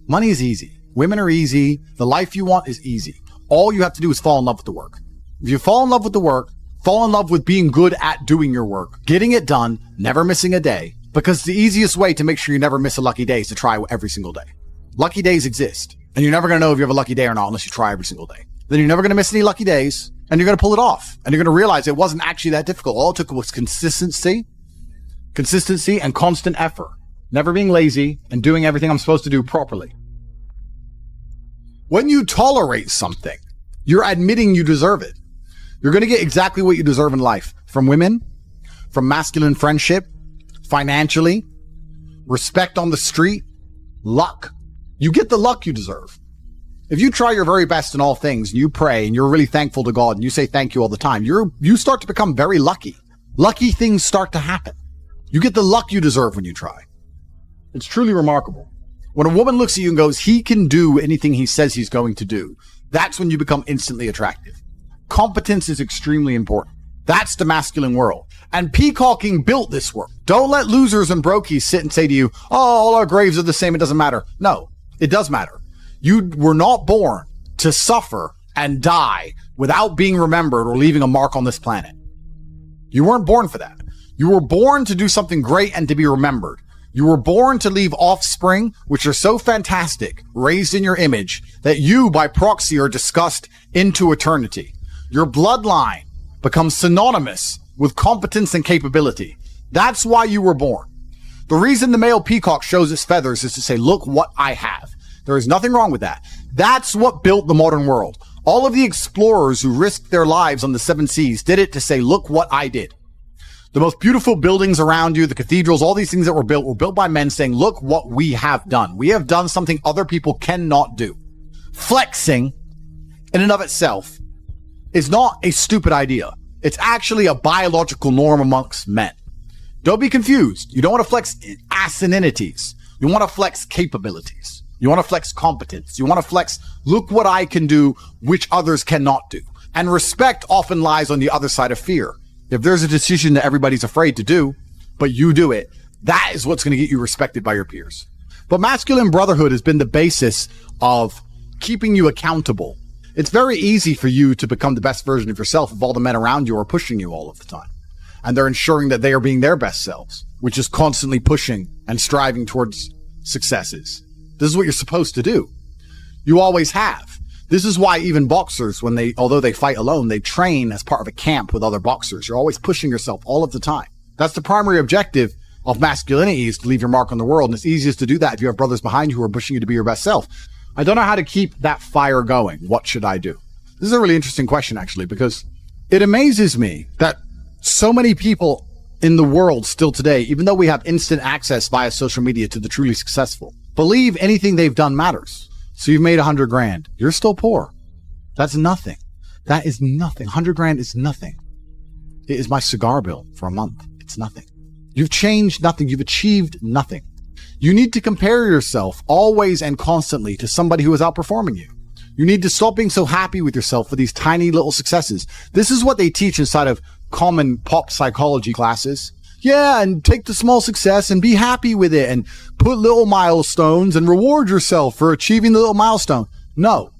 Money is easy. Women are easy. The life you want is easy. All you have to do is fall in love with the work. If you fall in love with the work, fall in love with being good at doing your work, getting it done, never missing a day, because the easiest way to make sure you never miss a lucky day is to try every single day. Lucky days exist, and you're never going to know if you have a lucky day or not unless you try every single day. Then you're never going to miss any lucky days, and you're going to pull it off, and you're going to realize it wasn't actually that difficult. All it took was consistency and constant effort, never being lazy and doing everything I'm supposed to do properly. When you tolerate something, you're admitting you deserve it. You're going to get exactly what you deserve in life, from women, from masculine friendship, financially, respect on the street, luck. You get the luck you deserve. If you try your very best in all things, and you pray, and you're really thankful to God, and you say thank you all the time, you start to become very lucky. Lucky things start to happen. You get the luck you deserve when you try. It's truly remarkable. When a woman looks at you and goes, he can do anything he says he's going to do, that's when you become instantly attractive. Competence is extremely important. That's the masculine world. And peacocking built this world. Don't let losers and brokies sit and say to you, oh, all our graves are the same, it doesn't matter. No, it does matter. You were not born to suffer and die without being remembered or leaving a mark on this planet. You weren't born for that. You were born to do something great and to be remembered. You were born to leave offspring, which are so fantastic, raised in your image, that you, by proxy, are discussed into eternity. Your bloodline becomes synonymous with competence and capability. That's why you were born. The reason the male peacock shows its feathers is to say, look what I have. There is nothing wrong with that. That's what built the modern world. All of the explorers who risked their lives on the 7 seas did it to say, look what I did. The most beautiful buildings around you, the cathedrals, all these things that were built by men saying, look what we have done. We have done something other people cannot do. Flexing in and of itself is not a stupid idea. It's actually a biological norm amongst men. Don't be confused. You don't want to flex asininities. You want to flex capabilities. You want to flex competence. You want to flex, look what I can do, which others cannot do. And respect often lies on the other side of fear. If there's a decision that everybody's afraid to do, but you do it, that is what's going to get you respected by your peers. But masculine brotherhood has been the basis of keeping you accountable. It's very easy for you to become the best version of yourself if all the men around you are pushing you all of the time. And they're ensuring that they are being their best selves, which is constantly pushing and striving towards successes. This is what you're supposed to do. You always have. This is why even boxers, although they fight alone, they train as part of a camp with other boxers. You're always pushing yourself all of the time. That's the primary objective of masculinity, is to leave your mark on the world. And it's easiest to do that if you have brothers behind you who are pushing you to be your best self. I don't know how to keep that fire going. What should I do? This is a really interesting question, actually, because it amazes me that so many people in the world still today, even though we have instant access via social media to the truly successful, believe anything they've done matters. So you've made 100 grand. You're still poor. That's nothing. That is nothing. 100 grand is nothing. It is my cigar bill for a month. It's nothing. You've changed nothing. You've achieved nothing. You need to compare yourself always and constantly to somebody who is outperforming you. You need to stop being so happy with yourself for these tiny little successes. This is what they teach inside of common pop psychology classes. Yeah, and take the small success and be happy with it and put little milestones and reward yourself for achieving the little milestone. No,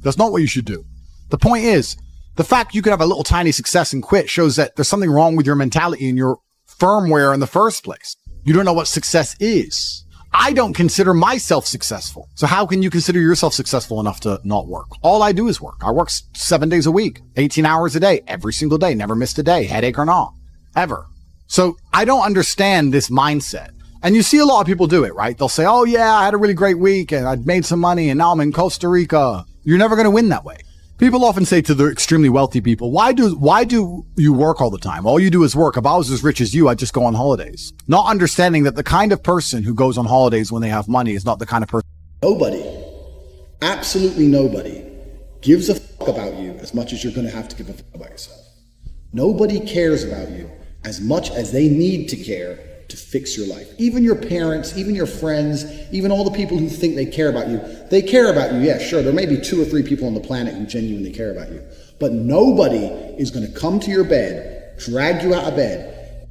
that's not what you should do. The point is, the fact you could have a little tiny success and quit shows that there's something wrong with your mentality and your firmware in the first place. You don't know what success is. I don't consider myself successful. So how can you consider yourself successful enough to not work? All I do is work. I work 7 days a week, 18 hours a day, every single day, never missed a day, headache or not, ever. So I don't understand this mindset. And you see a lot of people do it, right? They'll say, oh yeah, I had a really great week and I made some money and now I'm in Costa Rica. You're never going to win that way. People often say to the extremely wealthy people, why do you work all the time? All you do is work. If I was as rich as you, I'd just go on holidays. Not understanding that the kind of person who goes on holidays when they have money is not the kind of person. Nobody, absolutely nobody, gives a fuck about you as much as you're going to have to give a fuck about yourself. Nobody cares about you as much as they need to care to fix your life. Even your parents, even your friends, even all the people who think they care about you, they care about you. Yeah, sure, there may be 2 or 3 people on the planet who genuinely care about you, but nobody is going to come to your bed, drag you out of bed,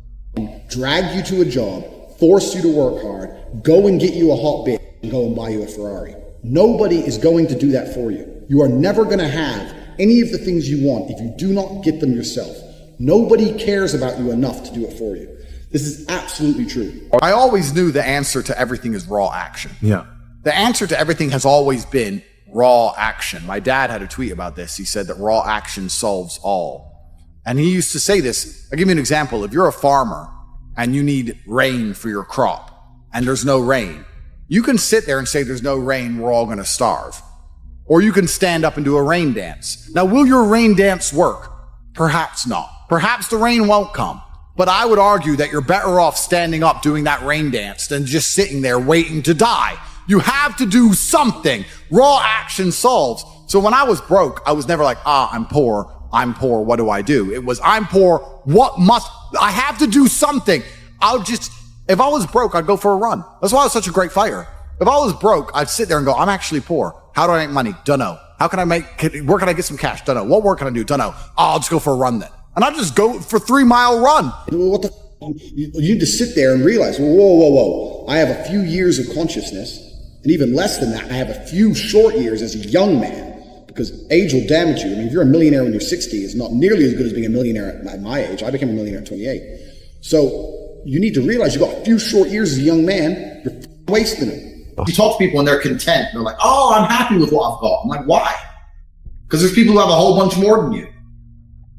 drag you to a job, force you to work hard, go and get you a hot bitch and go and buy you a Ferrari. Nobody is going to do that for you. You are never going to have any of the things you want if you do not get them yourself. Nobody cares about you enough to do it for you. This is absolutely true. I always knew the answer to everything is raw action. Yeah. The answer to everything has always been raw action. My dad had a tweet about this. He said that raw action solves all. And he used to say this. I'll give you an example. If you're a farmer and you need rain for your crop and there's no rain, you can sit there and say there's no rain, we're all going to starve. Or you can stand up and do a rain dance. Now, will your rain dance work? Perhaps not. Perhaps the rain won't come. But I would argue that you're better off standing up doing that rain dance than just sitting there waiting to die. You have to do something. Raw action solves. So when I was broke, I was never like, I'm poor, what do I do? It was, I'm poor, I have to do something. If I was broke, I'd go for a run. That's why I was such a great fighter. If I was broke, I'd sit there and go, I'm actually poor. How do I make money? Dunno. Where can I get some cash? Dunno. What work can I do? Dunno. I'll just go for a run then. And I just go for 3-mile run. You need to sit there and realize, whoa. I have a few years of consciousness, and even less than that, I have a few short years as a young man, because age will damage you. I mean, if you're a millionaire when you're 60, it's not nearly as good as being a millionaire at my age. I became a millionaire at 28. So you need to realize you've got a few short years as a young man, you're wasting them. You talk to people and they're content. They're like, oh, I'm happy with what I've got. I'm like, why? Because there's people who have a whole bunch more than you.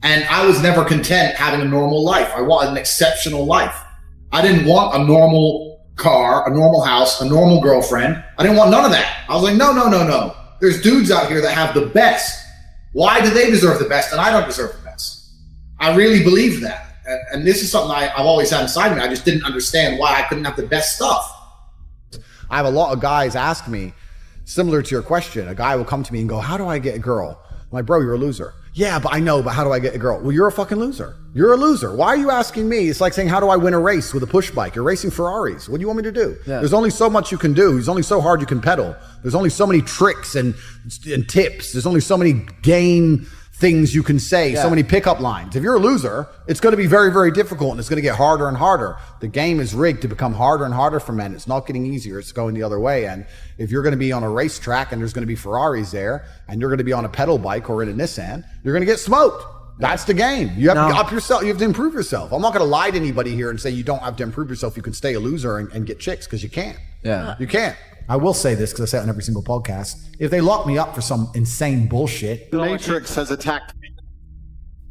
And I was never content having a normal life. I wanted an exceptional life. I didn't want a normal car, a normal house, a normal girlfriend. I didn't want none of that. I was like, no. There's dudes out here that have the best. Why do they deserve the best and I don't deserve the best? I really believe that. And this is something I've always had inside me. I just didn't understand why I couldn't have the best stuff. I have a lot of guys ask me, similar to your question, a guy will come to me and go, how do I get a girl? I'm like, bro, you're a loser. Yeah, but I know, but how do I get a girl? Well, you're a fucking loser. You're a loser. Why are you asking me? It's like saying, how do I win a race with a push bike? You're racing Ferraris. What do you want me to do? Yeah. There's only so much you can do. There's only so hard you can pedal. There's only so many tricks and tips. There's only so many game things you can say, so many pickup lines. If you're a loser, it's going to be very, very difficult and it's going to get harder and harder. The game is rigged to become harder and harder for men. It's not getting easier. It's going the other way. And if you're going to be on a racetrack and there's going to be Ferraris there and you're going to be on a pedal bike or in a Nissan, you're going to get smoked. That's the game. You have to up yourself. You have to improve yourself. I'm not going to lie to anybody here and say you don't have to improve yourself. You can stay a loser and get chicks because you can't. Yeah. You can't. I will say this because I say it on every single podcast. If they lock me up for some insane bullshit, The Matrix has attacked me.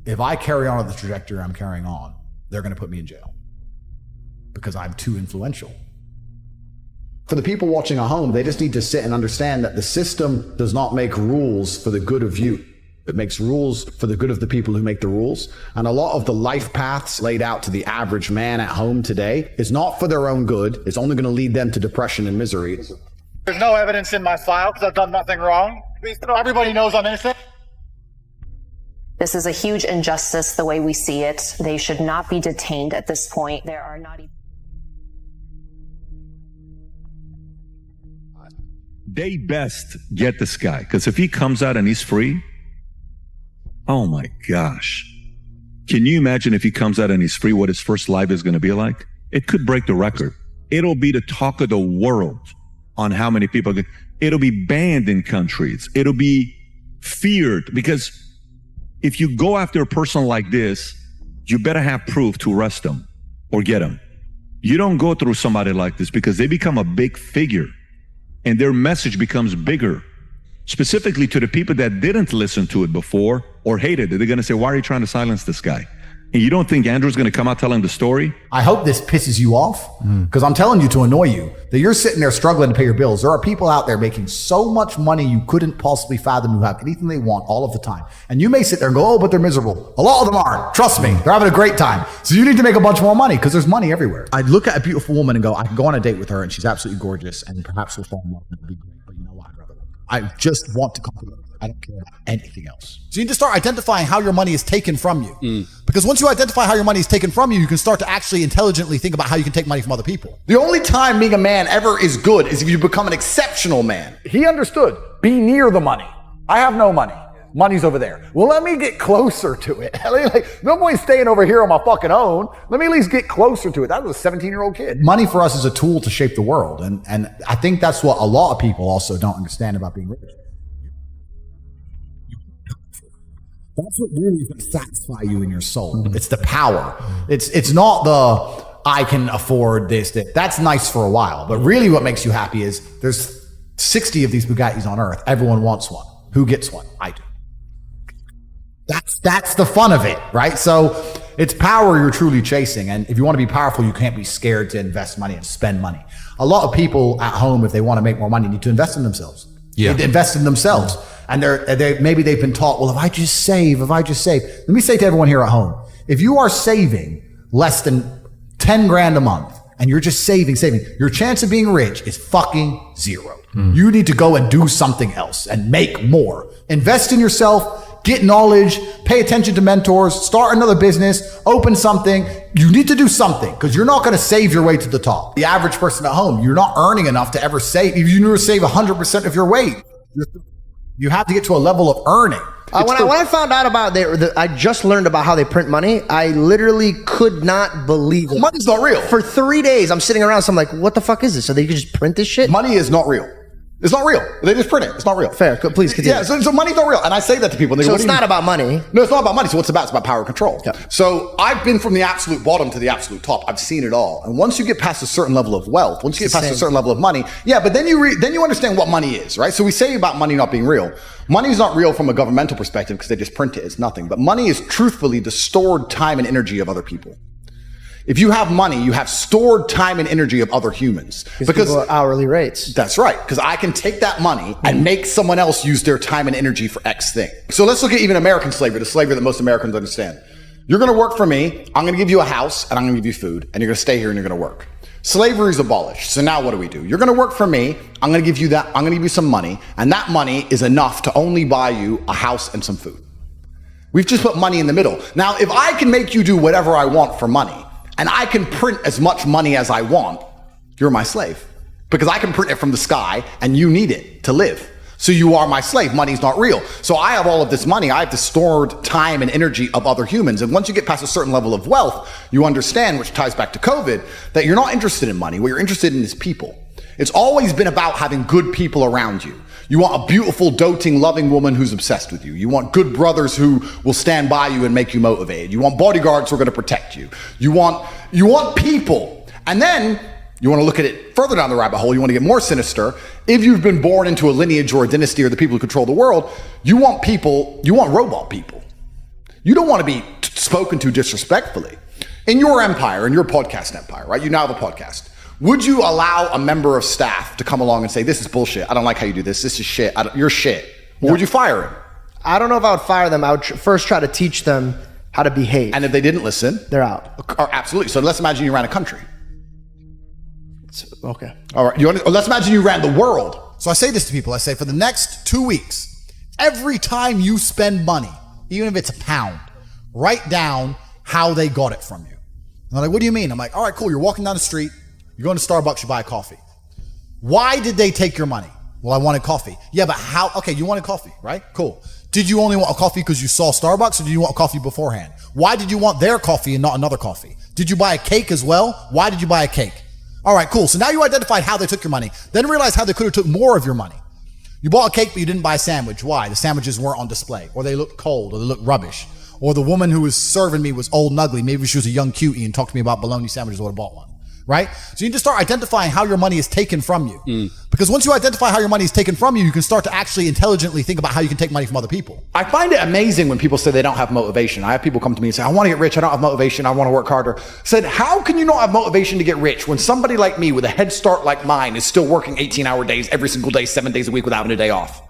If I carry on at the trajectory I'm carrying on, they're going to put me in jail because I'm too influential. For the people watching at home, they just need to sit and understand that the system does not make rules for the good of you. It makes rules for the good of the people who make the rules. And a lot of the life paths laid out to the average man at home today is not for their own good. It's only going to lead them to depression and misery. There's no evidence in my file because I've done nothing wrong. Everybody knows I'm innocent. This is a huge injustice the way we see it. They should not be detained at this point. There are not even... They best get this guy, because if he comes out and he's free, oh my gosh. Can you imagine if he comes out and he's free, what his first life is going to be like? It could break the record. It'll be the talk of the world on how many people, it'll be banned in countries. It'll be feared, because if you go after a person like this, you better have proof to arrest him or get him. You don't go through somebody like this because they become a big figure and their message becomes bigger, specifically to the people that didn't listen to it before or hated it. They're going to say, why are you trying to silence this guy? And you don't think Andrew's going to come out telling the story? I hope this pisses you off, because I'm telling you to annoy you, that you're sitting there struggling to pay your bills. There are people out there making so much money you couldn't possibly fathom, who have anything they want all of the time. And you may sit there and go, oh, but they're miserable. A lot of them aren't. Trust me, they're having a great time. So you need to make a bunch more money, because there's money everywhere. I look at a beautiful woman and go, I can go on a date with her and she's absolutely gorgeous and perhaps we'll fall in love and it'll be great. But you know what? I just want to compliment her. I don't care about anything else. So you need to start identifying how your money is taken from you. Because once you identify how your money is taken from you, you can start to actually intelligently think about how you can take money from other people. The only time being a man ever is good is if you become an exceptional man. He understood. Be near the money. I have no money. Money's over there. Well, let me get closer to it. Like, no point staying over here on my fucking own. Let me at least get closer to it. That was a 17-year-old kid. Money for us is a tool to shape the world. And I think that's what a lot of people also don't understand about being rich. That's what really is going to satisfy you in your soul. It's the power. It's not the, I can afford this, that. That's nice for a while. But really what makes you happy is there's 60 of these Bugattis on earth. Everyone wants one. Who gets one? I do. That's the fun of it, right? So it's power you're truly chasing. And if you want to be powerful, you can't be scared to invest money and spend money. A lot of people at home, if they want to make more money, need to invest in themselves. Yeah. They invest in themselves. And maybe they've been taught, well, if I just save. Let me say to everyone here at home, if you are saving less than 10 grand a month and you're just saving, your chance of being rich is fucking zero. You need to go and do something else and make more. Invest in yourself, get knowledge, pay attention to mentors, start another business, open something. You need to do something because you're not going to save your way to the top. The average person at home, you're not earning enough to ever save. If you never save 100% of your weight, you have to get to a level of earning. When I found out about I just learned about how they print money. I literally could not believe it. Money's not real. For 3 days, I'm sitting around, so I'm like, what the fuck is this? So they could just print this shit? Money is not real. It's not real. They just print it. It's not real. Fair. Please continue. Yeah, so money's not real. And I say that to people. So it's not about money. No, it's not about money. So what's it about? It's about power and control. Yeah. So I've been from the absolute bottom to the absolute top. I've seen it all. And once you get past a certain level of wealth, once you get past a certain level of money, but then you understand what money is, right? So we say about money not being real. Money is not real from a governmental perspective because they just print it. It's nothing. But money is truthfully the stored time and energy of other people. If you have money, you have stored time and energy of other humans. Because people are hourly rates. That's right. Because I can take that money and make someone else use their time and energy for X thing. So let's look at even American slavery, the slavery that most Americans understand. You're going to work for me. I'm going to give you a house and I'm going to give you food and you're going to stay here and you're going to work. Slavery is abolished. So now what do? You're going to work for me. I'm going to give you that. I'm going to give you some money. And that money is enough to only buy you a house and some food. We've just put money in the middle. Now, if I can make you do whatever I want for money, and I can print as much money as I want, you're my slave. Because I can print it from the sky and you need it to live. So you are my slave. Money's not real. So I have all of this money. I have the stored time and energy of other humans. And once you get past a certain level of wealth, you understand, which ties back to COVID, that you're not interested in money. What you're interested in is people. It's always been about having good people around you. You want a beautiful, doting, loving woman who's obsessed with you. You want good brothers who will stand by you and make you motivated. You want bodyguards who are going to protect you. You want people. And then you want to look at it further down the rabbit hole. You want to get more sinister. If you've been born into a lineage or a dynasty or the people who control the world, you want people, you want robot people. You don't want to be spoken to disrespectfully. In your empire, in your podcast empire, right? You now have a podcast. Would you allow a member of staff to come along and say, this is bullshit. I don't like how you do this. This is shit. You're shit. Or would you fire him? I don't know if I would fire them. I would first try to teach them how to behave. And if they didn't listen? They're out. Absolutely. So let's imagine you ran a country. Okay. All right. Let's imagine you ran the world. So I say this to people. I say, for the next 2 weeks, every time you spend money, even if it's a pound, write down how they got it from you. And they're like, what do you mean? I'm like, all right, cool. You're walking down the street. You're going to Starbucks, you buy a coffee. Why did they take your money? Well, I wanted coffee. Yeah, but how? Okay, you wanted coffee, right? Cool. Did you only want a coffee because you saw Starbucks, or did you want coffee beforehand? Why did you want their coffee and not another coffee? Did you buy a cake as well? Why did you buy a cake? All right, cool. So now you identified how they took your money. Then realize how they could have took more of your money. You bought a cake, but you didn't buy a sandwich. Why? The sandwiches weren't on display, or they looked cold, or they looked rubbish. Or the woman who was serving me was old and ugly. Maybe she was a young cutie and talked to me about bologna sandwiches, I would have bought one. right? So you need to start identifying how your money is taken from you. Because once you identify how your money is taken from you, you can start to actually intelligently think about how you can take money from other people. I find it amazing when people say they don't have motivation. I have people come to me and say, I want to get rich. I don't have motivation. I want to work harder. I said, how can you not have motivation to get rich when somebody like me with a head start like mine is still working 18-hour days every single day, 7 days a week without having a day off?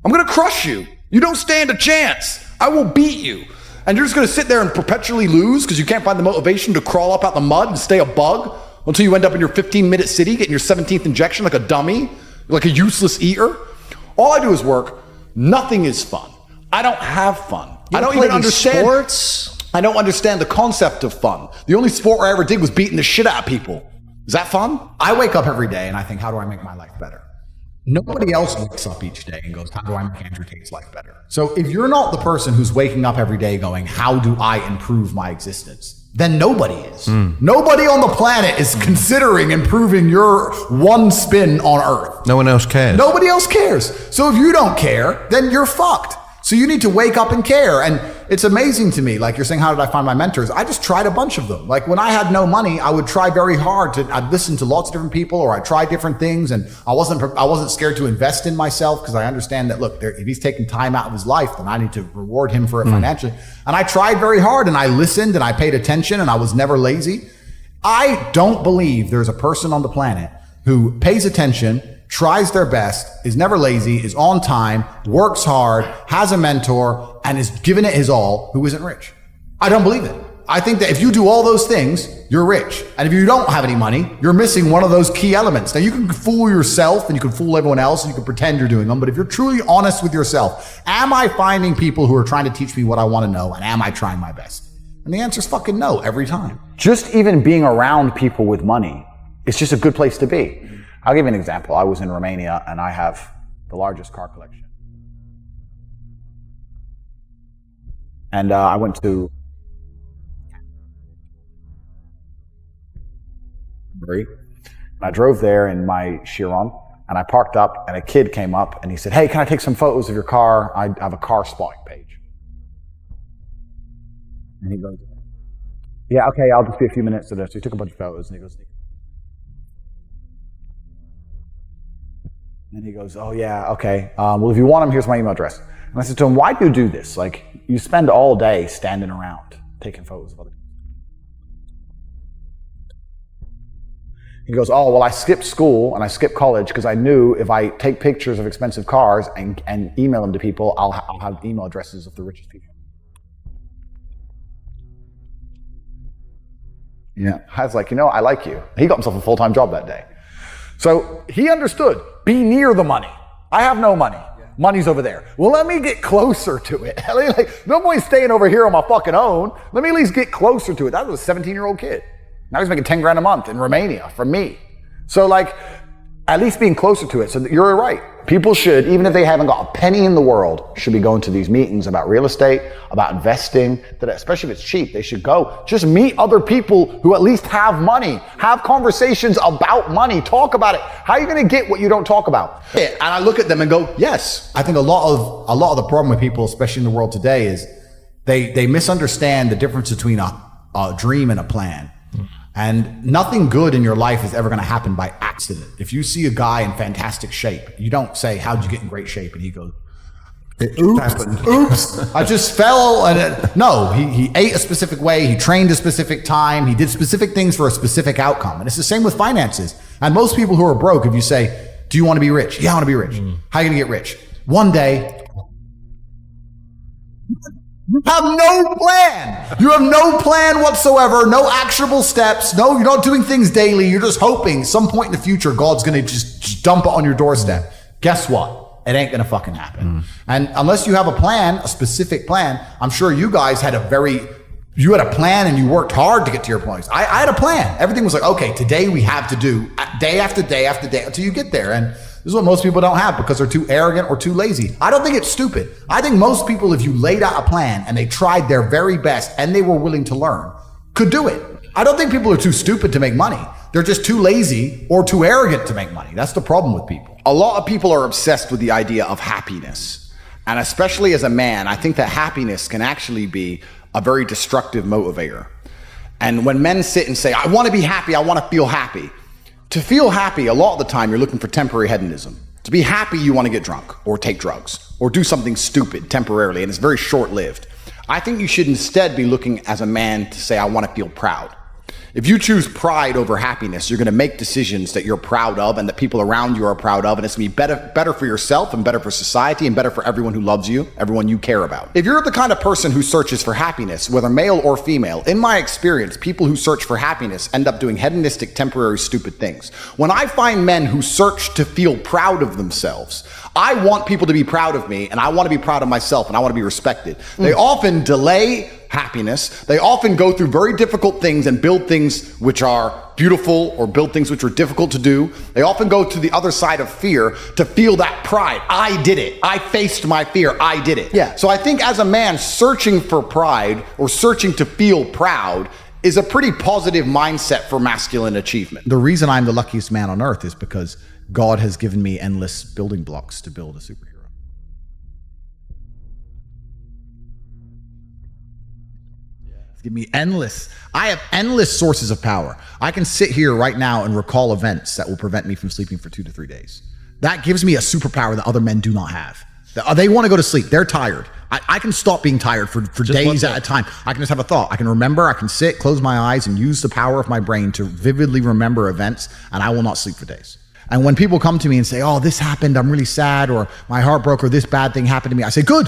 I'm going to crush you. You don't stand a chance. I will beat you. And you're just going to sit there and perpetually lose because you can't find the motivation to crawl up out the mud and stay a bug until you end up in your 15-minute city getting your 17th injection like a dummy, like a useless eater. All I do is work. Nothing is fun. I don't have fun. I don't even understand sports. I don't understand the concept of fun. The only sport I ever did was beating the shit out of people. Is that fun? I wake up every day and I think, how do I make my life better? Nobody else wakes up each day and goes, how do I make Andrew Tate's life better? So if you're not the person who's waking up every day going, how do I improve my existence? Then nobody is. Nobody on the planet is considering improving your one spin on Earth. No one else cares. Nobody else cares. So if you don't care, then you're fucked. So you need to wake up and care. And it's amazing to me. Like you're saying, how did I find my mentors? I just tried a bunch of them. Like when I had no money, I would try very hard I'd listen to lots of different people, or I'd try different things. And I wasn't scared to invest in myself because I understand that, look, if he's taking time out of his life, then I need to reward him for it financially. And I tried very hard and I listened and I paid attention and I was never lazy. I don't believe there's a person on the planet who pays attention, tries their best, is never lazy, is on time, works hard, has a mentor, and is giving it his all, who isn't rich. I don't believe it. I think that if you do all those things, you're rich. And if you don't have any money, you're missing one of those key elements. Now you can fool yourself and you can fool everyone else and you can pretend you're doing them, but if you're truly honest with yourself, am I finding people who are trying to teach me what I want to know, and am I trying my best? And the answer is fucking no every time. Just even being around people with money, it's just a good place to be. I'll give you an example. I was in Romania and I have the largest car collection. And I went to and I drove there in my Chiron and I parked up and a kid came up and he said, hey, can I take some photos of your car? I have a car spotting page. And he goes, yeah, okay, I'll just be a few minutes to this. So he took a bunch of photos and he goes, oh yeah, okay. Well, if you want them, here's my email address. And I said to him, why do you do this? Like, you spend all day standing around taking photos of other people. He goes, oh, well, I skipped school and I skipped college because I knew if I take pictures of expensive cars and email them to people, I'll have email addresses of the richest people. Yeah. I was like, I like you. He got himself a full-time job that day. So he understood, be near the money. I have no money. Money's over there. Well, let me get closer to it. No point staying over here on my fucking own. Let me at least get closer to it. That was a 17-year-old kid. Now he's making 10 grand a month in Romania from me. So at least being closer to it. So you're right. People should, even if they haven't got a penny in the world, should be going to these meetings about real estate, about investing, especially if it's cheap, they should go. Just meet other people who at least have money. Have conversations about money. Talk about it. How are you going to get what you don't talk about? And I look at them and go, yes. I think a lot of the problem with people, especially in the world today, is they misunderstand the difference between a dream and a plan. And nothing good in your life is ever going to happen by accident. If you see a guy in fantastic shape, you don't say, how'd you get in great shape? And he goes, oops, I just fell. No, he ate a specific way. He trained a specific time. He did specific things for a specific outcome. And it's the same with finances. And most people who are broke, if you say, do you want to be rich? Yeah, I want to be rich. How are you going to get rich? One day. You have no plan. You have no plan whatsoever, no actionable steps. No, you're not doing things daily. You're just hoping some point in the future, God's going to just dump it on your doorstep. Guess what? It ain't going to fucking happen. And unless you have a plan, a specific plan, I'm sure you guys had you had a plan and you worked hard to get to your points. I had a plan. Everything was like, okay, today we have to do day after day after day until you get there. And this is what most people don't have because they're too arrogant or too lazy. I don't think it's stupid. I think most people, if you laid out a plan and they tried their very best and they were willing to learn, could do it. I don't think people are too stupid to make money. They're just too lazy or too arrogant to make money. That's the problem with people. A lot of people are obsessed with the idea of happiness. And especially as a man, I think that happiness can actually be a very destructive motivator. And when men sit and say, I want to be happy, I want to feel happy. To feel happy, a lot of the time, you're looking for temporary hedonism. To be happy, you want to get drunk or take drugs or do something stupid temporarily, and it's very short-lived. I think you should instead be looking as a man to say, I want to feel proud. If you choose pride over happiness, you're going to make decisions that you're proud of and that people around you are proud of, and it's going to be better for yourself and better for society and better for everyone who loves you, everyone you care about. If you're the kind of person who searches for happiness, whether male or female, in my experience, people who search for happiness end up doing hedonistic, temporary, stupid things. When I find men who search to feel proud of themselves, I want people to be proud of me, and I want to be proud of myself, and I want to be respected. They often delay happiness. They often go through very difficult things and build things which are beautiful or build things which are difficult to do. They often go to the other side of fear to feel that pride. I did it. I faced my fear. I did it. Yeah. So I think as a man, searching for pride or searching to feel proud is a pretty positive mindset for masculine achievement. The reason I'm the luckiest man on earth is because God has given me endless building blocks to build a superhero. Give me I have endless sources of power. I can sit here right now and recall events that will prevent me from sleeping for 2 to 3 days. That gives me a superpower that other men do not have. They want to go to sleep. They're tired. I can stop being tired for days at a time. I can just have a thought. I can remember, I can sit, close my eyes, and use the power of my brain to vividly remember events, and I will not sleep for days. And when people come to me and say, oh, this happened, I'm really sad, or my heart broke, or this bad thing happened to me, I say, good.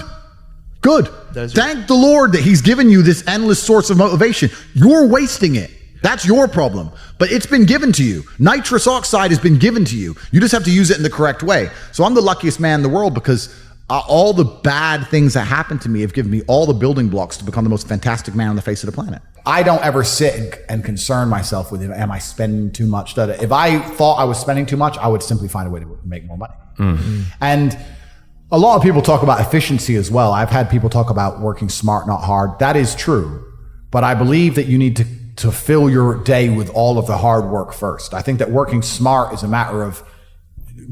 Thank the Lord that he's given you this endless source of motivation. You're wasting it. That's your problem. But it's been given to you. Nitrous oxide has been given to you. You just have to use it in the correct way. So I'm the luckiest man in the world because all the bad things that happened to me have given me all the building blocks to become the most fantastic man on the face of the planet. I don't ever sit and concern myself with, am I spending too much? If I thought I was spending too much, I would simply find a way to make more money. Mm-hmm. And a lot of people talk about efficiency as well. I've had people talk about working smart, not hard. That is true. But I believe that you need to fill your day with all of the hard work first. I think that working smart is a matter of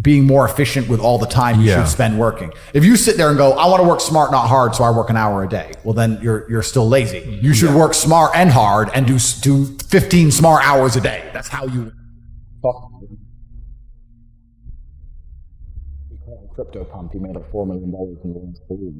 being more efficient with all the time you should spend working. If you sit there and go, I want to work smart, not hard, so I work an hour a day, well, then you're still lazy. You should work smart and hard and do 15 smart hours a day. That's how you talk. Crypto pump, he made like $4 million in the last 4 years.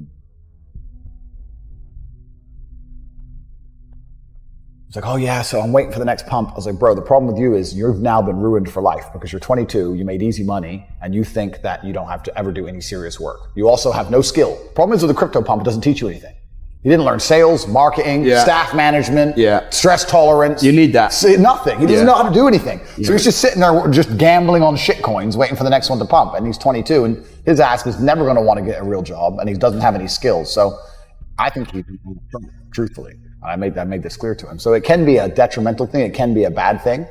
It's like, oh yeah, so I'm waiting for the next pump. I was like, bro, the problem with you is you've now been ruined for life because you're 22, you made easy money, and you think that you don't have to ever do any serious work. You also have no skill. Problem is with the crypto pump, it doesn't teach you anything. You didn't learn sales, marketing, staff management, stress tolerance. You need that. Nothing. He doesn't know how to do anything. So he's just sitting there just gambling on shit coins, waiting for the next one to pump. And he's 22, and his ass is never going to want to get a real job, and he doesn't have any skills. So I think he's truthfully. I made this clear to him. So it can be a detrimental thing. It can be a bad thing.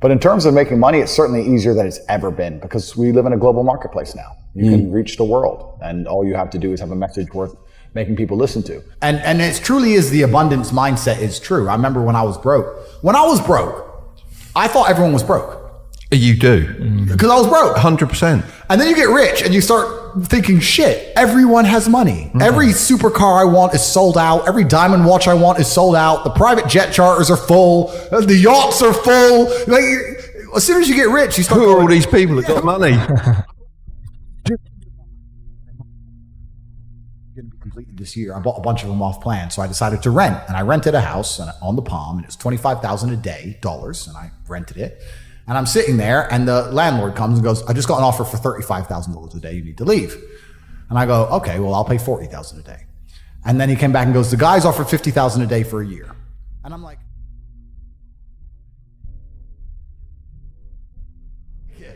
But in terms of making money, it's certainly easier than it's ever been because we live in a global marketplace now. You can reach the world, and all you have to do is have a message worth making people listen to. And it truly is the abundance mindset is true. I remember when I was broke. When I was broke, I thought everyone was broke. You do. Because I was broke. 100%. And then you get rich and you start thinking, shit, everyone has money. Every supercar I want is sold out. Every diamond watch I want is sold out. The private jet charters are full. The yachts are full. Like, as soon as you get rich, you start Who are all these people that got money? Completed this year. I bought a bunch of them off plan, so I decided to rent, and I rented a house on the Palm, and it was $25,000 a day, dollars, and I rented it. And I'm sitting there, and the landlord comes and goes, I just got an offer for $35,000 a day. You need to leave. And I go, okay, well, I'll pay $40,000 a day. And then he came back and goes, the guy's offered $50,000 a day for a year. And I'm like,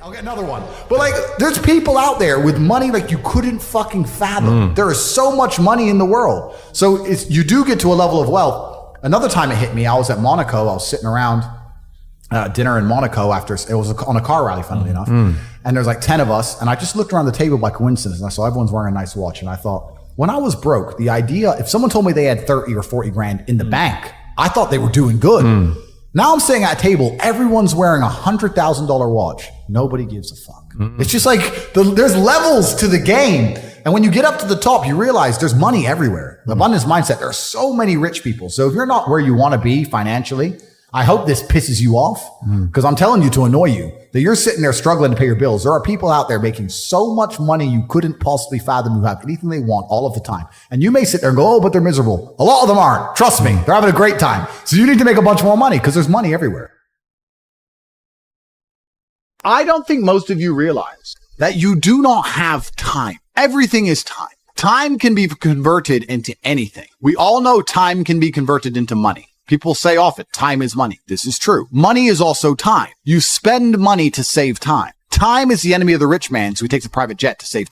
I'll get another one. But like, there's people out there with money like you couldn't fucking fathom. There is so much money in the world. So you do get to a level of wealth. Another time it hit me, I was at Monaco. I was sitting around dinner in Monaco after, it was on a car rally, funnily enough. And there's like 10 of us. And I just looked around the table by coincidence and I saw everyone's wearing a nice watch. And I thought, when I was broke, the idea, if someone told me they had 30 or 40 grand in the bank, I thought they were doing good. Now I'm sitting at a table, everyone's wearing a $100,000 watch. Nobody gives a fuck. It's just like, there's levels to the game. And when you get up to the top, you realize there's money everywhere. The abundance mindset, there are so many rich people. So if you're not where you want to be financially, I hope this pisses you off because I'm telling you to annoy you that you're sitting there struggling to pay your bills. There are people out there making so much money you couldn't possibly fathom who have anything they want all of the time. And you may sit there and go, oh, but they're miserable. A lot of them aren't. Trust me. They're having a great time. So you need to make a bunch more money because there's money everywhere. I don't think most of you realize that you do not have time. Everything is time. Time can be converted into anything. We all know time can be converted into money. People say often, time is money. This is true. Money is also time. You spend money to save time. Time is the enemy of the rich man, so he takes a private jet to save